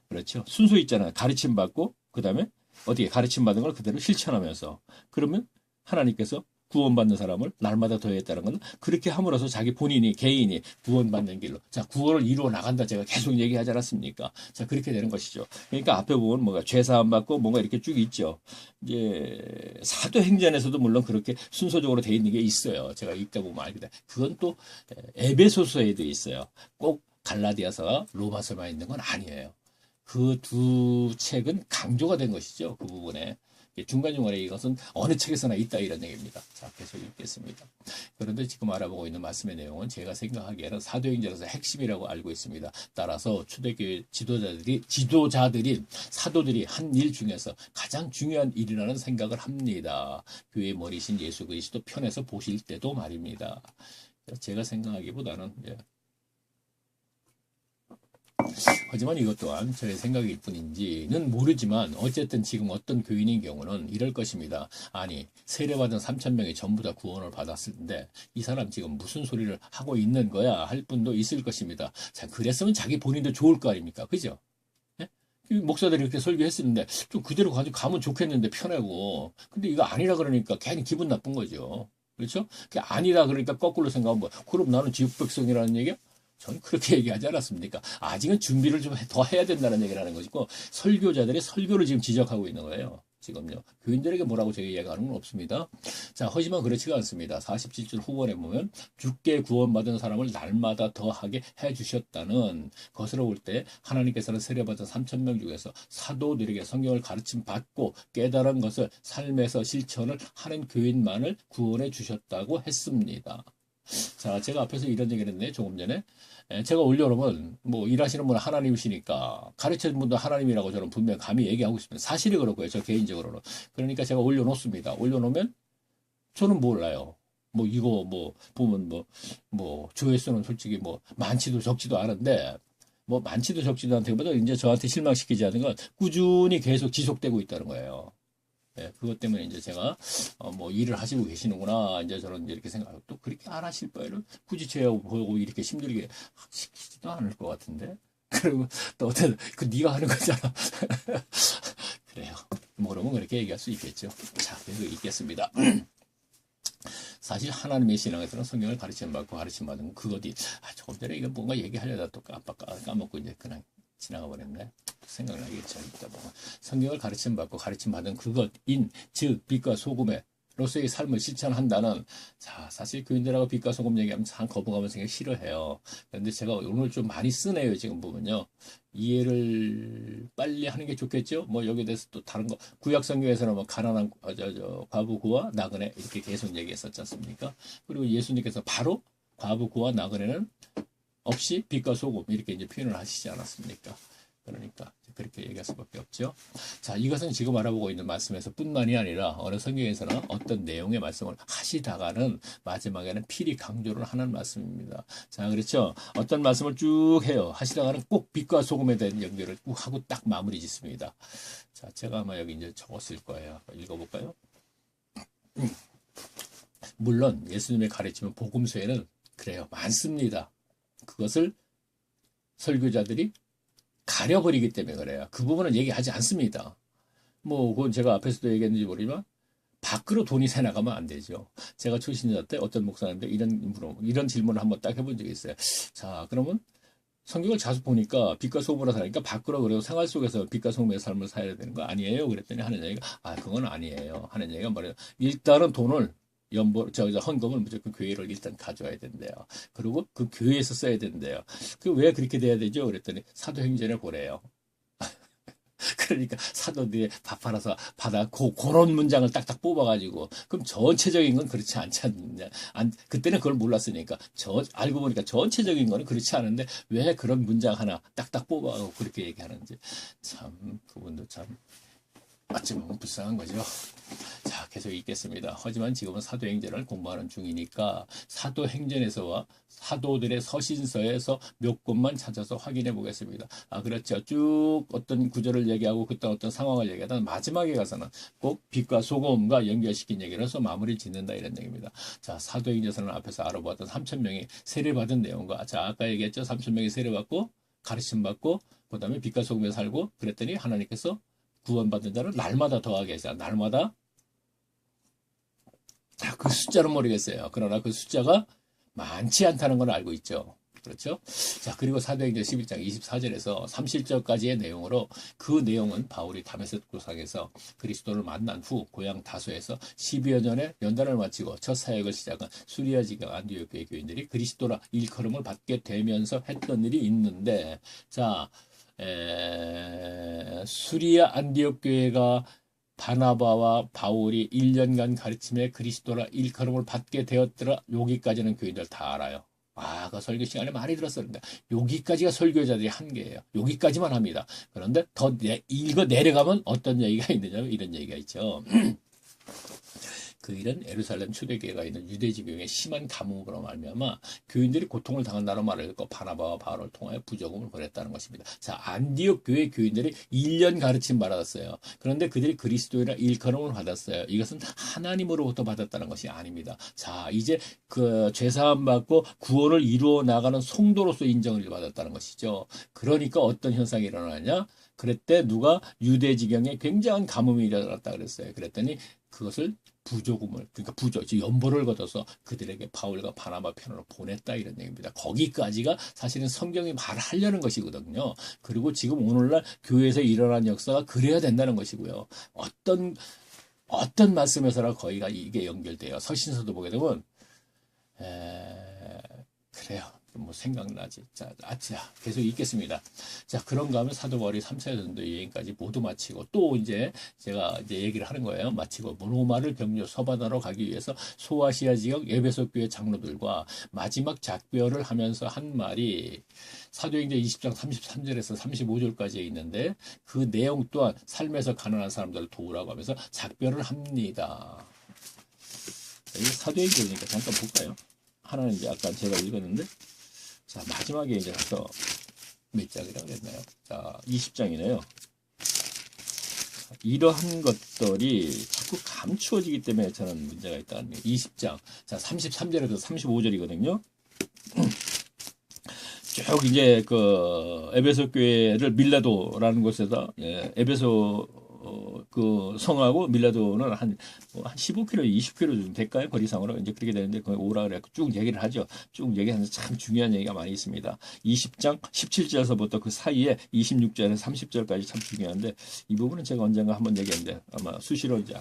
그렇죠. 순서 있잖아요. 가르침 받고 그 다음에 어떻게 가르침 받은 걸 그대로 실천하면서 그러면 하나님께서 구원받는 사람을 날마다 더했다는 건 그렇게 함으로써 자기 본인이 개인이 구원받는 길로 자 구원을 이루어 나간다 제가 계속 얘기하지 않았습니까? 자 그렇게 되는 것이죠. 그러니까 앞에 보면 뭔가 죄사함 받고 뭔가 이렇게 쭉 있죠. 이제 사도행전에서도 물론 그렇게 순서적으로 돼 있는 게 있어요. 제가 읽다 보면 알게 돼. 그건 또 에베소서에도 있어요. 꼭 갈라디아서 로마서만 있는 건 아니에요. 그 두 책은 강조가 된 것이죠. 그 부분에. 중간중간에 이것은 어느 책에서나 있다 이런 얘기입니다. 자, 계속 읽겠습니다. 그런데 지금 알아보고 있는 말씀의 내용은 제가 생각하기에는 사도행전에서 핵심이라고 알고 있습니다. 따라서 초대교회 지도자들인 사도들이 한 일 중에서 가장 중요한 일이라는 생각을 합니다. 교회의 머리신 예수 그리스도 편에서 보실 때도 말입니다. 제가 생각하기보다는 하지만 이것 또한 저의 생각일 뿐인지는 모르지만 어쨌든 지금 어떤 교인인 경우는 이럴 것입니다. 아니 세례받은 3,000명이 전부 다 구원을 받았는데 이 사람 지금 무슨 소리를 하고 있는 거야 할 분도 있을 것입니다. 자 그랬으면 자기 본인도 좋을 거 아닙니까? 그죠? 예? 목사들이 이렇게 설교했었는데 좀 그대로 가지고 가면 좋겠는데 편하고 근데 이거 아니라 그러니까 괜히 기분 나쁜 거죠. 그렇죠? 그게 아니라 그러니까 거꾸로 생각하면 뭐 그럼 나는 지역 백성이라는 얘기야? 전 그렇게 얘기하지 않았습니까? 아직은 준비를 좀 더 해야 된다는 얘기를 하는 것이고 설교자들이 설교를 지금 지적하고 있는 거예요. 지금요. 교인들에게 뭐라고 제가 얘기하는 건 없습니다. 자, 하지만 그렇지가 않습니다. 47절 후반에 보면 주께 구원받은 사람을 날마다 더하게 해주셨다는 것으로 볼 때 하나님께서는 세례받은 3,000명 중에서 사도들에게 성경을 가르침 받고 깨달은 것을 삶에서 실천을 하는 교인만을 구원해 주셨다고 했습니다. 자, 제가 앞에서 이런 얘기를 했는데 조금 전에 제가 올려놓으면 뭐 일하시는 분은 하나님이시니까 가르치는 분도 하나님이라고 저는 분명히 감히 얘기하고 있습니다. 사실이 그렇고요. 저 개인적으로는. 그러니까 제가 올려놓습니다. 올려놓으면 저는 몰라요. 뭐 이거 뭐 보면 뭐 조회수는 솔직히 뭐 많지도 적지도 않은데 뭐 많지도 적지도 않다기보다 이제 저한테 실망시키지 않은 건 꾸준히 계속 지속되고 있다는 거예요. 예, 그것 때문에 이제 제가 뭐 일을 하시고 계시는구나 이제 저는 이렇게 생각하고 또 그렇게 안 하실 바에는 굳이 제가 보고 이렇게 힘들게 시키지도 않을 것 같은데 그리고 또 어쨌든 그 네가 하는 거잖아. 그래요. 뭐 그러면 그렇게 얘기할 수 있겠죠. 자, 그래서 읽겠습니다. 사실 하나님의 신앙에서는 성경을 가르침받고 가르침받은 그것이 조금 전에 이거 뭔가 얘기하려다 또 까먹고 이제 그냥 지나가 버렸네. 생각나겠죠. 이따 보면 성경을 가르침받고 가르침받은 그것인 즉 빛과 소금의 로서의 삶을 실천한다는 자 사실 교인들하고 빛과 소금 얘기하면 참 거부감을 생각 싫어해요. 그런데 제가 오늘 좀 많이 쓰네요. 지금 보면요. 이해를 빨리 하는 게 좋겠죠. 뭐 여기에 대해서 또 다른 거 구약 성경에서는 뭐 가난한 과부 구와 나그네 이렇게 계속 얘기했었지 않습니까? 그리고 예수님께서 바로 과부 구와 나그네는 없이 빛과 소금 이렇게 이제 표현을 하시지 않았습니까? 그러니까 그렇게 얘기할 수밖에 없죠. 자, 이것은 지금 알아보고 있는 말씀에서 뿐만이 아니라 어느 성경에서는 어떤 내용의 말씀을 하시다가는 마지막에는 필히 강조를 하는 말씀입니다. 자, 그렇죠. 어떤 말씀을 쭉 해요. 하시다가는 꼭 빛과 소금에 대한 연결을 꼭 하고 딱 마무리 짓습니다. 자, 제가 아마 여기 이제 적었을 거예요. 읽어볼까요? 물론 예수님의 가르침은 복음서에는 그래요. 많습니다. 그것을 설교자들이 가려버리기 때문에 그래요. 그 부분은 얘기하지 않습니다. 뭐 그건 제가 앞에서도 얘기했는지 모르지만 밖으로 돈이 새나가면 안 되죠. 제가 초신자 때 어떤 목사님한테 이런 질문을 한번 딱 해본 적이 있어요. 자, 그러면 성경을 자주 보니까 빛과 소금으로 사니까 밖으로 그래도 생활 속에서 빛과 소금의 삶을 살아야 되는 거 아니에요? 그랬더니 하는 얘기가 그건 아니에요. 하는 얘기가 뭐래요? 일단은 돈을 헌금을 무조건 교회를 일단 가져와야 된대요. 그리고 그 교회에서 써야 된대요. 그 왜 그렇게 돼야 되죠? 그랬더니 사도행전을 보래요. 그러니까 사도들이 밥 팔아서 그런 문장을 딱딱 뽑아가지고 그럼 전체적인 건 그렇지 않지 않느냐. 그때는 그걸 몰랐으니까 알고 보니까 전체적인 거는 그렇지 않은데 왜 그런 문장 하나 딱딱 뽑아가지고 그렇게 얘기하는지 참 그분도 참 어찌 보면 불쌍한 거죠. 자, 계속 읽겠습니다. 하지만 지금은 사도행전을 공부하는 중이니까 사도행전에서와 사도들의 서신서에서 몇 곳만 찾아서 확인해 보겠습니다. 그렇죠. 쭉 어떤 구절을 얘기하고 그때 어떤 상황을 얘기하다 마지막에 가서는 꼭 빛과 소금과 연결시킨 얘기를 해서 마무리 짓는다 이런 얘기입니다. 자, 사도행전에서는 앞에서 알아보았던 3,000명이 세례받은 내용과 자, 아까 얘기했죠. 3,000명이 세례받고 가르침받고 그 다음에 빛과 소금에 살고 그랬더니 하나님께서 구원받은 자를 날마다 더하게 하시다. 날마다 그 숫자는 모르겠어요. 그러나 그 숫자가 많지 않다는 걸 알고 있죠. 그렇죠? 자, 그리고 사도행전 11장 24절에서 30절까지의 내용으로 그 내용은 바울이 다메섹고상에서 그리스도를 만난 후 고향 다소에서 10여 년의 연단을 마치고 첫 사역을 시작한 수리아 지경 안디옥 교회 교인들이 그리스도라 일컬음을 받게 되면서 했던 일이 있는데 자, 수리아 안디옥 교회가 바나바와 바울이 1년간 가르침에 그리스도라 일컬음을 받게 되었더라. 여기까지는 교인들 다 알아요. 그 설교 시간에 많이 들었었는데 여기까지가 설교자들의 한계예요. 여기까지만 합니다. 그런데 더 읽어 내려가면 어떤 얘기가 있느냐 이런 얘기가 있죠. 그 일은 예루살렘 초대교회가 있는 유대지경의 심한 가뭄으로 말미암아 교인들이 고통을 당한다는 말을 듣고 바나바와 바울을 통하여 부조금을 보냈다는 것입니다. 자, 안디옥 교회 교인들이 1년 가르침 받았어요. 그런데 그들이 그리스도인이라 일컬음을 받았어요. 이것은 하나님으로부터 받았다는 것이 아닙니다. 자, 이제 그 죄사함 받고 구원을 이루어 나가는 성도로서 인정을 받았다는 것이죠. 그러니까 어떤 현상이 일어나냐? 그랬대 누가 유대지경에 굉장한 가뭄이 일어났다 그랬어요. 그랬더니 그것을 부조금을 그러니까 연보를 걷어서 그들에게 바울과 바나바 편으로 보냈다 이런 얘기입니다. 거기까지가 사실은 성경이 말하려는 것이거든요. 그리고 지금 오늘날 교회에서 일어난 역사가 그래야 된다는 것이고요. 어떤 말씀에서나 거의가 이게 연결돼요. 서신서도 보게 되면 그래요. 뭐 생각나지. 자, 계속 읽겠습니다. 자, 그런가 하면 사도 바울이 3차 전도 여행까지 모두 마치고 또 이제 제가 이제 얘기를 하는 거예요. 마치고 로마를 경유 서바다로 가기 위해서 소아시아 지역 에베소 교회 장로들과 마지막 작별을 하면서 한 말이 사도행전 20장 33절에서 35절까지에 있는데 그 내용 또한 삶에서 가난한 사람들을 도우라고 하면서 작별을 합니다. 사도행전이니까 잠깐 볼까요? 하나는 이제 아까 제가 읽었는데 자, 마지막에 이제 가서 몇 장이라고 그랬나요? 자, 20장이네요. 이러한 것들이 자꾸 감추어지기 때문에 저는 문제가 있다는 거예요. 20장. 자, 33절에서 35절이거든요. 쭉 이제 그 에베소 교회를 밀라도라는 곳에다 에베소 그 성하고 밀라도는 한 15km, 20km 좀 될까요? 거리상으로 이제 그렇게 되는데 거기 오라 그래 쭉 얘기를 하죠. 쭉 얘기하면서 참 중요한 얘기가 많이 있습니다. 20장 17절에서부터 그 사이에 26절에서 30절까지 참 중요한데 이 부분은 제가 언젠가 한번 얘기했는데 아마 수시로 이제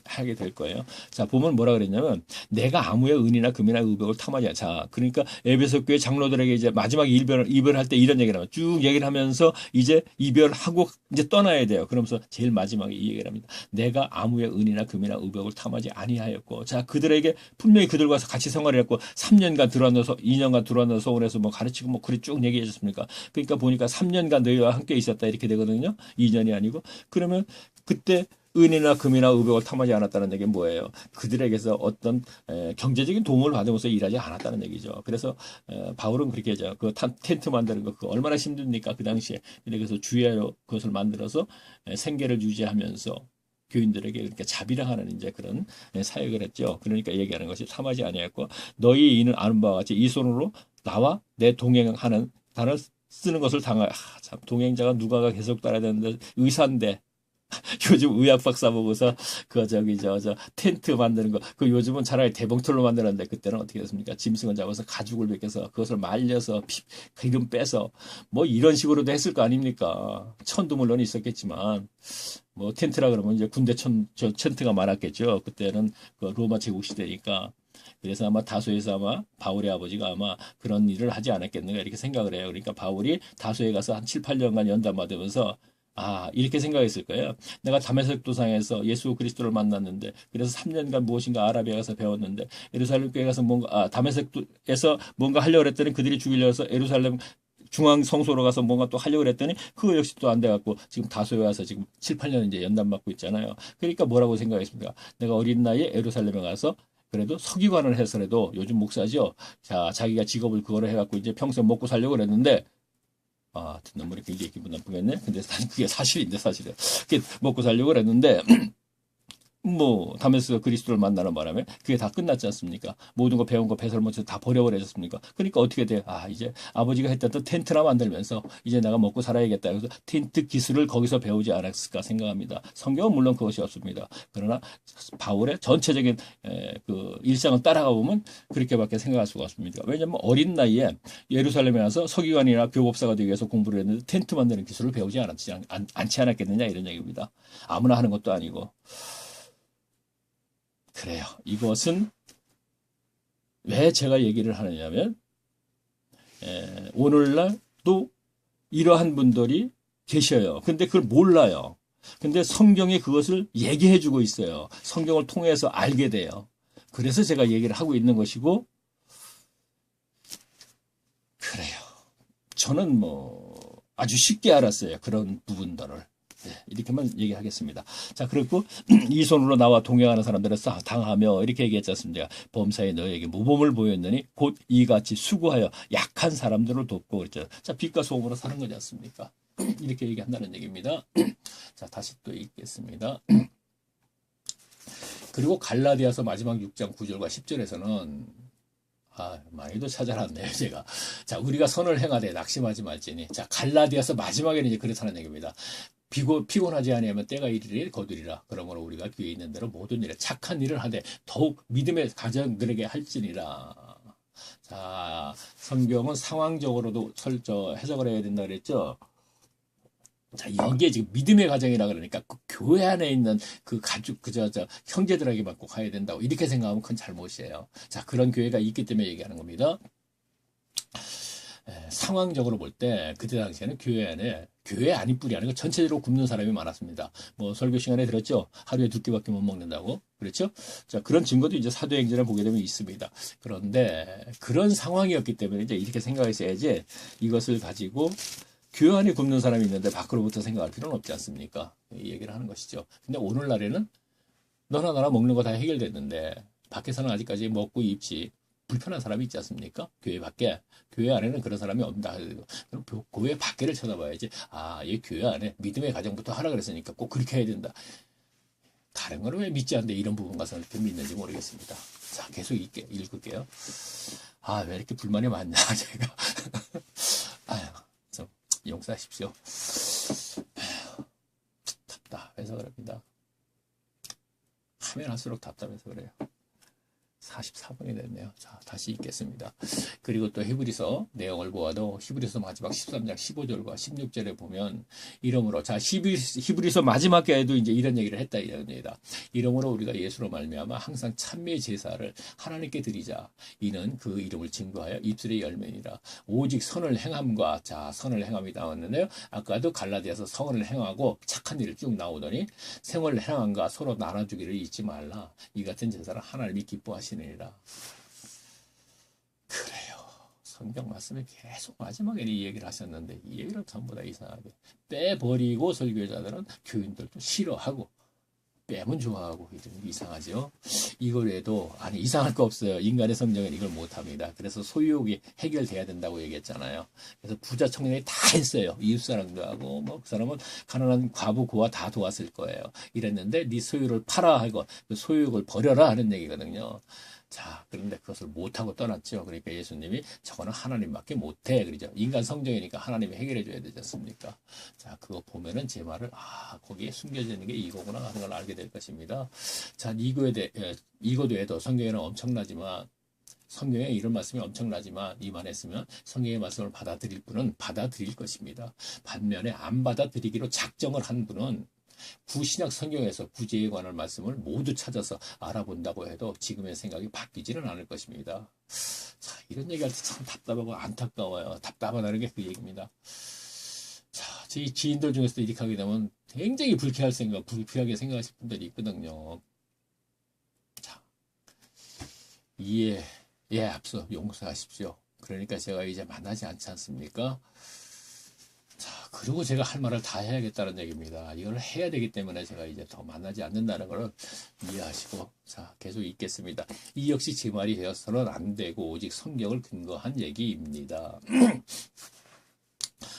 하게 될 거예요. 자, 보면 뭐라 그랬냐면 내가 아무의 은이나 금이나 의복을 탐하지 않아. 자, 그러니까 에베소 교회 장로들에게 이제 마지막 이별할 때 이런 얘기를 하면 쭉 얘기를 하면서 이제 이별하고 이제 떠나야 돼요. 그러면서 제일 마지막에 이 얘기를 합니다. 내가 아무의 은이나 금이나 의복을 탐하지 아니하였고, 자, 그들에게 분명히 그들과 같이 생활을 했고 3년간 들어와서 2년간 들어와서 서울에서 뭐 가르치고 뭐 그리 쭉 얘기해 줬습니까? 그러니까 보니까 3년간 너희와 함께 있었다 이렇게 되거든요. 2년이 아니고. 그러면 그때 은이나 금이나 의복을 탐하지 않았다는 얘기는 뭐예요? 그들에게서 어떤 경제적인 도움을 받으면서 일하지 않았다는 얘기죠. 그래서 바울은 그렇게 하죠. 그 텐트 만드는 거 그거 얼마나 힘듭니까? 그 당시에. 그래서 주야로 그것을 만들어서 생계를 유지하면서 교인들에게 이렇게 자비랑하는 이제 그런 사역을 했죠. 그러니까 얘기하는 것이 탐하지 아니했고 너희 이는 아는 바와 같이 이 손으로 나와 내 동행하는 단어 쓰는 것을 참 동행자가 누가가 계속 따라야 되는데 의사인데 요즘 의학 박사 보고서 그 저 텐트 만드는 거 그 요즘은 차라리 대봉틀로 만드는데 그때는 어떻게 됐습니까? 짐승을 잡아서 가죽을 벗겨서 그것을 말려서 기름 빼서 뭐 이런 식으로도 했을 거 아닙니까? 천도 물론 있었겠지만 뭐 텐트라 그러면 이제 군대 텐트가 많았겠죠. 그때는 그 로마 제국 시대니까. 그래서 아마 다소에서 아마 바울의 아버지가 아마 그런 일을 하지 않았겠는가 이렇게 생각을 해요. 그러니까 바울이 다소에 가서 한 7, 8년간 연단 받으면서 이렇게 생각했을 거예요. 내가 다메섹 도상에서 예수 그리스도를 만났는데, 그래서 3년간 무엇인가 아라비아 가서 배웠는데, 예루살렘 교회 가서 다메섹에서 뭔가 하려고 했더니 그들이 죽이려고 해서 예루살렘 중앙 성소로 가서 뭔가 또 하려고 했더니 그거 역시 또 안 돼갖고 지금 다소에 와서 지금 7, 8년 이제 연단 받고 있잖아요. 그러니까 뭐라고 생각했습니까? 내가 어린 나이에 예루살렘에 가서 그래도 서기관을 해서라도 요즘 목사죠. 자, 자기가 직업을 그거를 해갖고 이제 평생 먹고 살려고 그랬는데, 듣는 분이 굉장히 기분 나쁘겠네. 근데 그게 사실인데, 사실은. 그게 먹고 살려고 그랬는데, 뭐 다메섹에서 그리스도를 만나는 바람에 그게 다 끝났지 않습니까? 모든 거 배운 거 배설문서 다 버려버렸습니까? 그러니까 어떻게 돼? 이제 아버지가 했던 텐트나 만들면서 이제 내가 먹고 살아야겠다. 그래서 텐트 기술을 거기서 배우지 않았을까 생각합니다. 성경은 물론 그것이 없습니다. 그러나 바울의 전체적인 그 일상을 따라가 보면 그렇게밖에 생각할 수가 없습니다. 왜냐하면 어린 나이에 예루살렘에 와서 서기관이나 교법사가 되기 위해서 공부를 했는데 텐트 만드는 기술을 배우지 않지 않았겠느냐 이런 얘기입니다. 아무나 하는 것도 아니고. 그래요. 이것은 왜 제가 얘기를 하느냐면 오늘날도 이러한 분들이 계셔요. 근데 그걸 몰라요. 근데 성경이 그것을 얘기해 주고 있어요. 성경을 통해서 알게 돼요. 그래서 제가 얘기를 하고 있는 것이고 그래요. 저는 뭐 아주 쉽게 알았어요. 그런 부분들을. 이렇게만 얘기하겠습니다. 자, 그리고 이 손으로 나와 동행하는 사람들을 당하며 이렇게 얘기했지 않습니까? 범사에 너에게 모범을 보였느니 곧 이같이 수고하여 약한 사람들을 돕고 그랬죠. 자, 빛과 소금으로 사는 거지 않습니까? 이렇게 얘기한다는 얘기입니다. 자, 다시 또 읽겠습니다. 그리고 갈라디아서 마지막 6장 9절과 10절에서는 많이도 찾아놨네요, 제가. 자, 우리가 선을 행하되 낙심하지 말지니. 자, 갈라디아서 마지막에는 이제 그렇다는 얘기입니다. 피곤하지 아니하면 때가 이르리 거두리라. 그러므로 우리가 귀에 있는 대로 모든 일에 착한 일을 하되 더욱 믿음의 가정들에게 할지니라. 자, 성경은 상황적으로도 해석을 해야 된다 그랬죠. 자, 여기에 지금 믿음의 가정이라 그러니까 그 교회 안에 있는 그 가족, 형제들에게만 꼭 가야 된다고 이렇게 생각하면 큰 잘못이에요. 자, 그런 교회가 있기 때문에 얘기하는 겁니다. 상황적으로 볼 때 그때 당시에는 교회 아닌 뿐이 아니고 전체적으로 굶는 사람이 많았습니다. 뭐 설교 시간에 들었죠. 하루에 2끼밖에 못 먹는다고. 그렇죠? 자, 그런 증거도 이제 사도행전을 보게 되면 있습니다. 그런데 그런 상황이었기 때문에 이제 이렇게 생각했어야지 이것을 가지고 교회 안에 굶는 사람이 있는데 밖으로부터 생각할 필요는 없지 않습니까? 이 얘기를 하는 것이죠. 근데 오늘날에는 너나 나나 먹는 거 다 해결됐는데 밖에서는 아직까지 먹고 입지 불편한 사람이 있지 않습니까? 교회 밖에. 교회 안에는 그런 사람이 없다. 그럼 교회 밖에를 쳐다봐야지. 아, 얘 교회 안에 믿음의 가정부터 하라 그랬으니까 꼭 그렇게 해야 된다. 다른 거는 왜 믿지 않는데 이런 부분 가서 이렇게 믿는지 모르겠습니다. 자, 계속 읽을게요. 아, 왜 이렇게 불만이 많냐, 제가. 아유, 좀 용서하십시오. 답답해서 그럽니다. 하면 할수록 답답해서 그래요. 44분이 됐네요. 자, 다시 읽겠습니다. 그리고 또 히브리서 내용을 보아도 히브리서 마지막 13장 15절과 16절에 보면 이러므로 자 히브리서 마지막 게에도 이제 이런 얘기를 했다 이랍니다. 이러므로 우리가 예수로 말미암아 항상 찬미의 제사를 하나님께 드리자. 이는 그 이름을 증거하여 입술의 열매니라. 오직 선을 행함과 자 선을 행함이 나왔는데요. 아까도 갈라디아서 선을 행하고 착한 일을 쭉 나오더니 생을 행함과 서로 나눠주기를 잊지 말라. 이 같은 제사를 하나님이 기뻐하시니라. 그래요. 성경 말씀에 계속 마지막에 이 얘기를 하셨는데 이 얘기를 전부 다 이상하게 빼버리고 설교자들은 교인들도 싫어하고 빼면 좋아하고 이상하죠. 이걸 외에도 아니 이상할 거 없어요. 인간의 성경은 이걸 못합니다. 그래서 소유욕이 해결돼야 된다고 얘기했잖아요. 그래서 부자 청년이 다 했어요. 이웃사랑도 하고 뭐 그 사람은 가난한 과부 고아 다 도왔을 거예요. 이랬는데 네 소유를 팔아 하고 그 소유욕을 버려라 하는 얘기거든요. 자, 그런데 그것을 못하고 떠났죠. 그러니까 예수님이 저거는 하나님밖에 못해. 그러죠. 인간 성정이니까 하나님이 해결해 줘야 되지 않습니까? 자, 그거 보면은 제 말을, 거기에 숨겨져 있는 게 이거구나 하는 걸 알게 될 것입니다. 자, 이것 외에도 성경에는 엄청나지만, 성경에 이런 말씀이 엄청나지만 이만했으면 성경의 말씀을 받아들일 분은 받아들일 것입니다. 반면에 안 받아들이기로 작정을 한 분은 구신약 성경에서 구제에 관한 말씀을 모두 찾아서 알아본다고 해도 지금의 생각이 바뀌지는 않을 것입니다. 자, 이런 얘기할 때 참 답답하고 안타까워요. 답답하다는 게 그 얘기입니다. 자, 제 지인들 중에서도 이렇게 하게 되면 굉장히 불쾌하게 생각하실 분들이 있거든요. 자, 앞서 용서하십시오. 그러니까 제가 이제 만나지 않지 않습니까? 자, 그리고 제가 할 말을 다 해야겠다는 얘기입니다. 이걸 해야 되기 때문에 제가 이제 더 만나지 않는다는 걸 이해하시고, 자, 계속 읽겠습니다. 이 역시 제 말이 되어서는 안 되고, 오직 성경을 근거한 얘기입니다.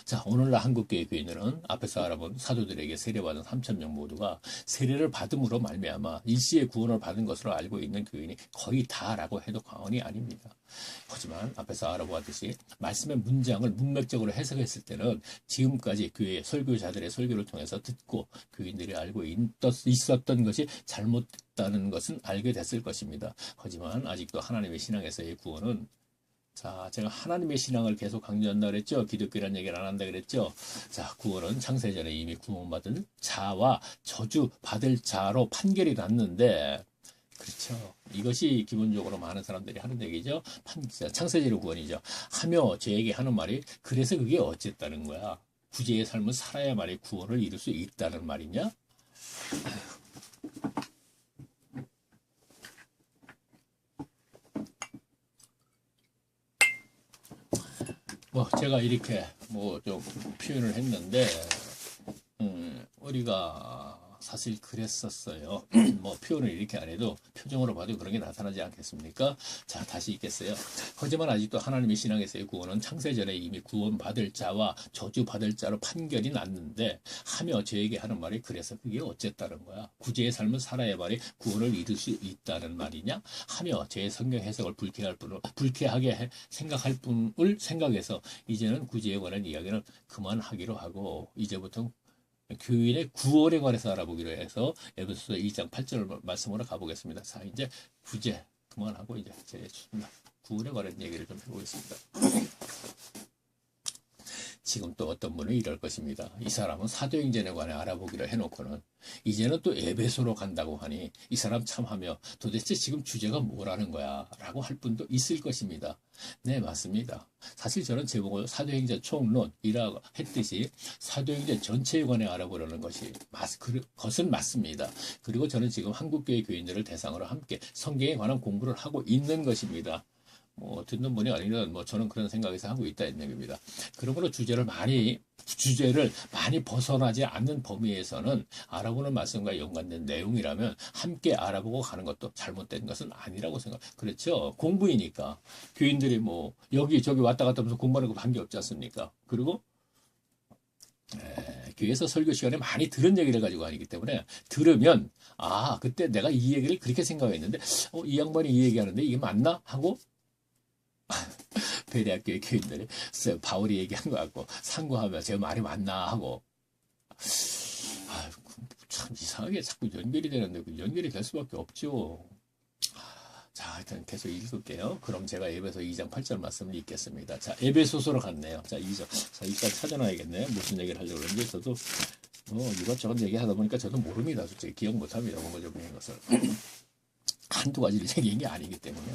자, 오늘날 한국교회 교인들은 앞에서 알아본 사도들에게 세례받은 3,000명 모두가 세례를 받음으로 말미암아 일시의 구원을 받은 것으로 알고 있는 교인이 거의 다라고 해도 과언이 아닙니다. 하지만 앞에서 알아보았듯이 말씀의 문장을 문맥적으로 해석했을 때는 지금까지 교회의 설교자들의 설교를 통해서 듣고 교인들이 알고 있었던 것이 잘못됐다는 것은 알게 됐을 것입니다. 하지만 아직도 하나님의 신앙에서의 구원은 자, 제가 하나님의 신앙을 계속 강조한다 그랬죠. 기독교라는 얘기를 안 한다 그랬죠. 자, 구원은 창세전에 이미 구원받은 자와 저주받을 자로 판결이 났는데, 그렇죠. 이것이 기본적으로 많은 사람들이 하는 얘기죠. 창세전의 구원이죠. 하며 저에게 하는 말이 그래서 그게 어쨌다는 거야. 구제의 삶을 살아야만이 구원을 이룰 수 있다는 말이냐? 제가 이렇게 좀 표현을 했는데, 우리가 사실 그랬었어요. 표현을 이렇게 안 해도 표정으로 봐도 그런 게 나타나지 않겠습니까? 자, 다시 읽겠어요. 하지만 아직도 하나님의 신앙에서의 구원은 창세전에 이미 구원받을 자와 저주받을 자로 판결이 났는데 하며 저에게 하는 말이 그래서 그게 어쨌다는 거야. 구제의 삶을 살아야만이 구원을 이룰 수 있다는 말이냐? 하며 제 성경 해석을 불쾌하게 생각할 분을 생각해서 이제는 구제에 관한 이야기는 그만하기로 하고 이제부터 교인의 구원에 관해서 알아보기로 해서 에베소서 2장 8절 말씀으로 가보겠습니다. 자, 이제 구제 그만하고 이제 제 구원에 관한 얘기를 좀 해보겠습니다. 지금 또 어떤 분은 이럴 것입니다. 이 사람은 사도행전에 관해 알아보기로 해놓고는 이제는 또 에베소로 간다고 하니 이 사람 참하며 도대체 지금 주제가 뭐라는 거야 라고 할 분도 있을 것입니다. 네, 맞습니다. 사실 저는 제목을 사도행전 총론이라고 했듯이 사도행전 전체에 관해 알아보려는 것은 맞습니다. 그리고 저는 지금 한국교회 교인들을 대상으로 함께 성경에 관한 공부를 하고 있는 것입니다. 뭐 듣는 분이 아니면 뭐 저는 그런 생각에서 하고 있다 이런 얘기입니다. 그러므로 주제를 많이 벗어나지 않는 범위에서는 알아보는 말씀과 연관된 내용이라면 함께 알아보고 가는 것도 잘못된 것은 아니라고 생각. 그렇죠. 공부이니까 교인들이 뭐 여기저기 왔다 갔다 하면서 공부하는 거 관계없지 않습니까? 그리고 교회에서 설교 시간에 많이 들은 얘기를 가지고 아니기 때문에 들으면 아 그때 내가 이 얘기를 그렇게 생각했는데 이 양반이 이 얘기하는데 이게 맞나 하고 베레아교회 교인들이 바울이 얘기한 것 같고 상고하면 제 말이 맞나 하고 참 이상하게 자꾸 연결이 되는데 그 연결이 될 수밖에 없죠. 자, 하여튼 계속 읽을게요. 그럼 제가 에베소 2장 8절 말씀을 읽겠습니다. 자, 에베소서로 갔네요. 자, 2절. 자, 일단 찾아놔야겠네. 무슨 얘기를 하려고 그러는지 저도 이것저것 얘기하다 보니까 저도 모릅니다. 솔직히 기억 못합니다. 원고적인 것을. 한두 가지를 얘기한 게 아니기 때문에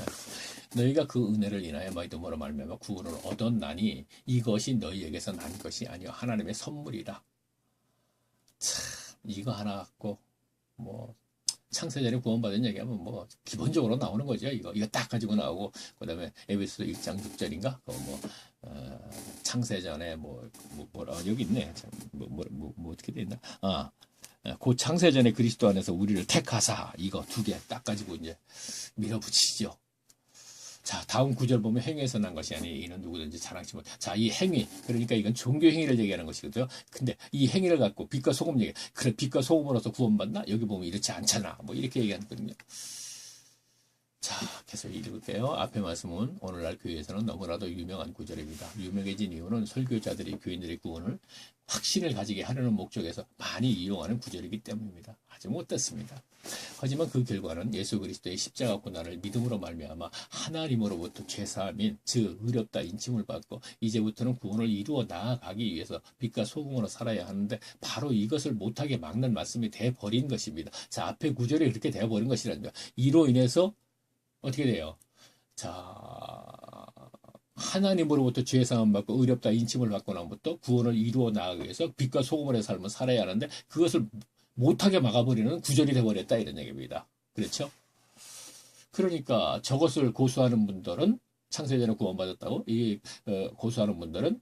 너희가 그 은혜를 인하여 너희도 말미암아 구원을 얻었나니 이것이 너희에게서 난 것이 아니요 하나님의 선물이라. 참 이거 하나 갖고 뭐 창세전에 구원받은 얘기하면 뭐 기본적으로 나오는 거죠. 이거 딱 가지고 나오고 그다음에 에베소서 1장 6절인가 창세전에 여기 있네. 뭐 어떻게 돼 있나? 그 창세전에 그리스도 안에서 우리를 택하사 이거 두 개 딱 가지고 이제 밀어붙이죠. 자, 다음 구절 보면 행위에서 난 것이 아니 이는 누구든지 자랑치 못. 자, 이 행위 그러니까 이건 종교 행위를 얘기하는 것이거든요. 근데 이 행위를 갖고 빛과 소금 얘기. 그래 빛과 소금으로서 구원받나? 여기 보면 이렇지 않잖아. 뭐 이렇게 얘기하거든요. 자, 계속 읽을게요. 앞에 말씀은 오늘날 교회에서는 너무나도 유명한 구절입니다. 유명해진 이유는 설교자들이 교인들의 구원을 확신을 가지게 하려는 목적에서 많이 이용하는 구절이기 때문입니다. 아주 못됐습니다. 하지만 그 결과는 예수 그리스도의 십자가 고난을 믿음으로 말미암아 하나님으로부터 죄사함인 즉 의롭다 인침을 받고 이제부터는 구원을 이루어 나아가기 위해서 빛과 소금으로 살아야 하는데 바로 이것을 못하게 막는 말씀이 돼버린 것입니다. 자, 앞에 구절이 그렇게 돼버린 것이라는 거예요. 이로 인해서 어떻게 돼요? 자, 하나님으로부터 죄사함 받고 의롭다 인침을 받고 나부터 구원을 이루어 나가기 위해서 빛과 소금의 삶을 살아야 하는데 그것을 못하게 막아버리는 구절이 돼버렸다 이런 얘기입니다. 그렇죠? 그러니까 저것을 고수하는 분들은 창세전에 구원받았다고 고수하는 분들은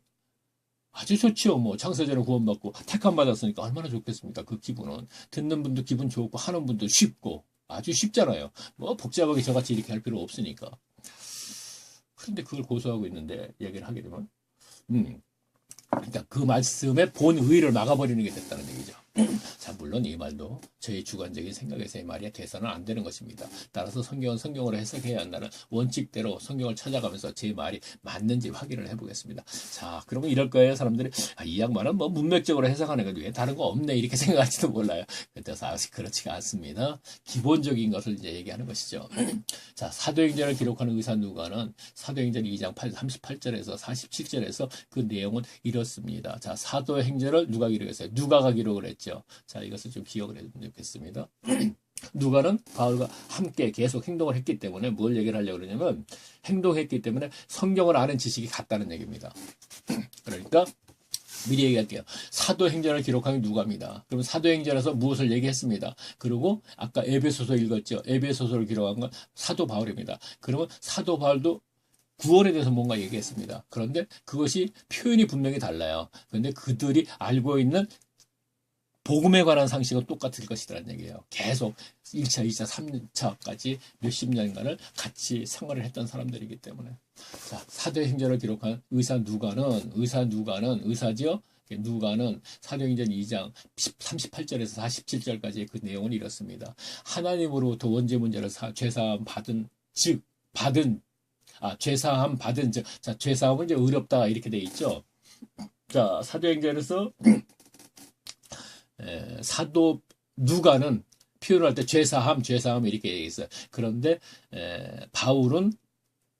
아주 좋죠. 뭐 창세전에 구원받고 택함 받았으니까 얼마나 좋겠습니까? 그 기분은 듣는 분도 기분 좋고 하는 분도 쉽고 아주 쉽잖아요. 뭐 복잡하게 저같이 이렇게 할 필요 없으니까. 그런데 그걸 고수하고 있는데 얘기를 하게 되면 그러니까 그 말씀의 본 의의를 막아버리는 게 됐다는 얘기죠. 자, 물론 이 말도 저의 주관적인 생각에서의 말이 돼서는 안 되는 것입니다. 따라서 성경은 성경으로 해석해야 한다는 원칙대로 성경을 찾아가면서 제 말이 맞는지 확인을 해보겠습니다. 자, 그러면 이럴 거예요. 사람들이 이 양반은 뭐 문맥적으로 해석하는 것 중에 다른 거 없네 이렇게 생각할지도 몰라요. 그래서 그렇지가 않습니다. 기본적인 것을 이제 얘기하는 것이죠. 자, 사도행전을 기록하는 의사 누가는 사도행전 2장 38절에서 47절에서 그 내용은 이렇습니다. 자, 사도행전을 누가 기록했어요? 누가가 기록을 했죠. 자, 이것을 좀 기억을 해주면 좋겠습니다. 누가는 바울과 함께 계속 행동을 했기 때문에 뭘 얘기를 하려고 그러냐면 행동했기 때문에 성경을 아는 지식이 같다는 얘기입니다. 그러니까 미리 얘기할게요. 사도행전을 기록한 게 누가입니다. 그럼 사도행전에서 무엇을 얘기했습니다. 그리고 아까 에베소서 읽었죠. 에베소서를 기록한 건 사도 바울입니다. 그러면 사도 바울도 구원에 대해서 뭔가 얘기했습니다. 그런데 그것이 표현이 분명히 달라요. 그런데 그들이 알고 있는 복음에 관한 상식은 똑같을 것이라는 얘기예요. 계속 1차, 2차, 3차까지 몇십 년간을 같이 생활을 했던 사람들이기 때문에. 자, 사도행전을 기록한 의사지요. 누가는 사도행전 2장 38절에서 47절까지의 그 내용은 이렇습니다. 하나님으로부터 원죄 문제를 죄사함 받은 죄사함 받은 즉, 자, 죄사함은 이제 의롭다 이렇게 돼 있죠. 자, 사도행전에서 사도 누가는 표현할 때 죄사함 이렇게 얘기했어요. 그런데 바울은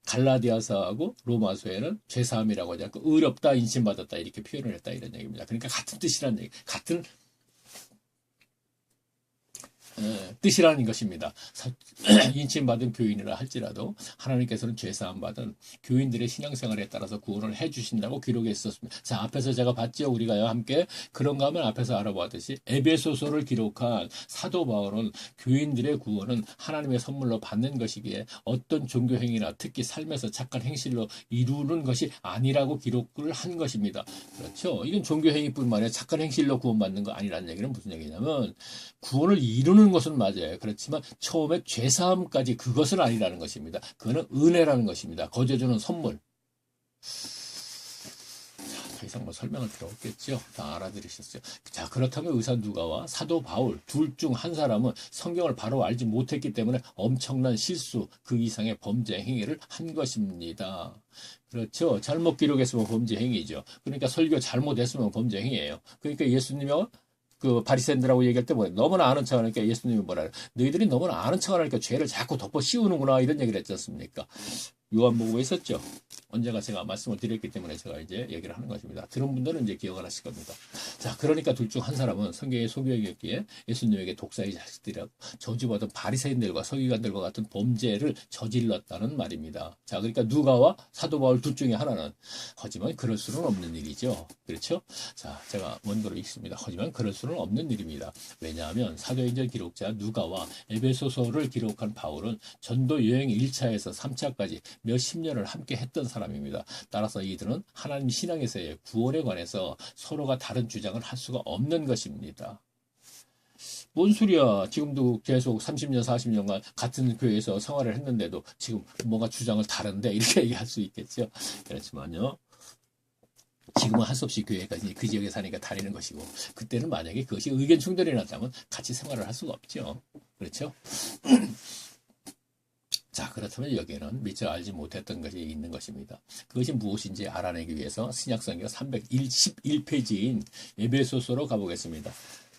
갈라디아서하고 로마서에는 죄사함이라고 하지 않고 의롭다 인신받았다 이렇게 표현을 했다 이런 얘기입니다. 그러니까 같은 뜻이라는 얘기, 같은 뜻이라는 것입니다. 인침받은 교인이라 할지라도 하나님께서는 죄사함 받은 교인들의 신앙생활에 따라서 구원을 해주신다고 기록했었습니다. 자, 앞에서 제가 봤죠. 우리가요 함께 그런가 하면 앞에서 알아보았듯이 에베소서를 기록한 사도 바울은 교인들의 구원은 하나님의 선물로 받는 것이기에 어떤 종교 행위나 특히 삶에서 착한 행실로 이루는 것이 아니라고 기록을 한 것입니다. 그렇죠. 이건 종교 행위뿐만 아니라 착한 행실로 구원받는 거 아니라는 얘기는 무슨 얘기냐면 구원을 이루는 것은 맞아요. 그렇지만 처음에 죄사함까지 그것은 아니라는 것입니다. 그거는 은혜라는 것입니다. 거저주는 선물. 더 이상 뭐 설명할 필요 없겠죠. 다 알아들으셨어요. 자, 그렇다면 의사 누가와 사도 바울 둘 중 한 사람은 성경을 바로 알지 못했기 때문에 엄청난 실수, 그 이상의 범죄 행위를 한 것입니다. 그렇죠. 잘못 기록했으면 범죄 행위죠. 그러니까 설교 잘못했으면 범죄 행위예요. 그러니까 예수님이 그 바리새인들하고 얘기할 때 뭐예요? 너무나 아는 척하니까 예수님이 뭐라 그래요? 너희들이 너무나 아는 척하니까 죄를 자꾸 덮어 씌우는구나 이런 얘기를 했지 않습니까? 요한복음에 있었죠. 언제가 제가 말씀을 드렸기 때문에 제가 이제 얘기를 하는 것입니다. 들은 분들은 이제 기억을 하실 겁니다. 자, 그러니까 둘 중 한 사람은 성경의 소개였기에 예수님에게 독사의 자식들이라고 저주받은 바리새인들과 서기관들과 같은 범죄를 저질렀다는 말입니다. 자, 그러니까 누가와 사도 바울 둘 중에 하나는 하지만 그럴 수는 없는 일이죠. 그렇죠? 자, 제가 원고를 읽습니다. 하지만 그럴 수는 없는 일입니다. 왜냐하면 사도행전 기록자 누가와 에베소서를 기록한 바울은 전도 여행 1차에서 3차까지 몇십 년을 함께 했던 사람입니다. 따라서 이들은 하나님 신앙에서의 구원에 관해서 서로가 다른 주장을 할 수가 없는 것입니다. 뭔 소리야. 지금도 계속 30년, 40년간 같은 교회에서 생활을 했는데도 지금 뭔가 주장을 다른데 이렇게 얘기할 수 있겠죠. 그렇지만요. 지금은 할 수 없이 교회가 그 지역에 사니까 다니는 것이고 그때는 만약에 그것이 의견 충돌이 났다면 같이 생활을 할 수가 없죠. 그렇죠? 자, 그렇다면 여기에는 미처 알지 못했던 것이 있는 것입니다. 그것이 무엇인지 알아내기 위해서 신약성경 311페이지인 에베소서로 가보겠습니다.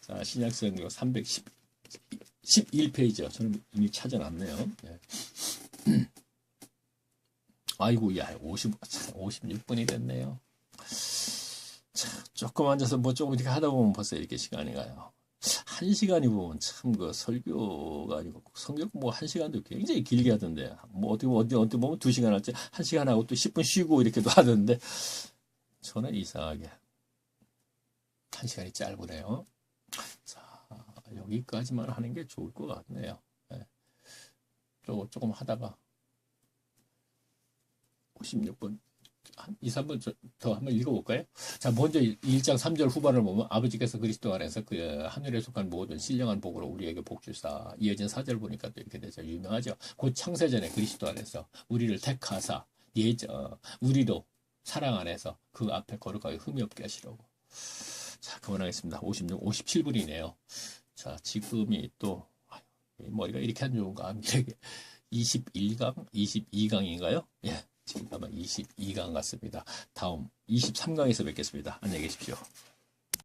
자, 신약성경 311페이지요. 저는 이미 찾아놨네요. 네. 아이고, 야, 56분이 됐네요. 자, 조금 앉아서 뭐 조금 이렇게 하다 보면 벌써 이렇게 시간이 가요. 1시간이 보면 참 그 설교가 아니고 성경 뭐 1시간도 굉장히 길게 하던데 뭐 어디 보면 2시간 할지 1시간 하고 또 10분 쉬고 이렇게도 하던데 저는 이상하게 1시간이 짧으네요. 자, 여기까지만 하는 게 좋을 것 같네요. 네. 조금 하다가 56분 한 2, 3분 더 한번 읽어볼까요? 자, 먼저 1장 3절 후반을 보면 아버지께서 그리스도 안에서 그 하늘에 속한 모든 신령한 복으로 우리에게 복 주사. 이어진 4절 보니까 또 이렇게 되죠. 유명하죠. 곧 창세전에 그리스도 안에서 우리를 택하사 우리도 사랑 안에서 그 앞에 거룩하게 흠이 없게 하시려고. 자, 그만하겠습니다. 56, 57분이네요. 자, 지금이 또 머리가 이렇게 안 좋은가? 21강, 22강인가요? 예. 지금 아마 22강 같습니다. 다음 23강에서 뵙겠습니다. 안녕히 계십시오.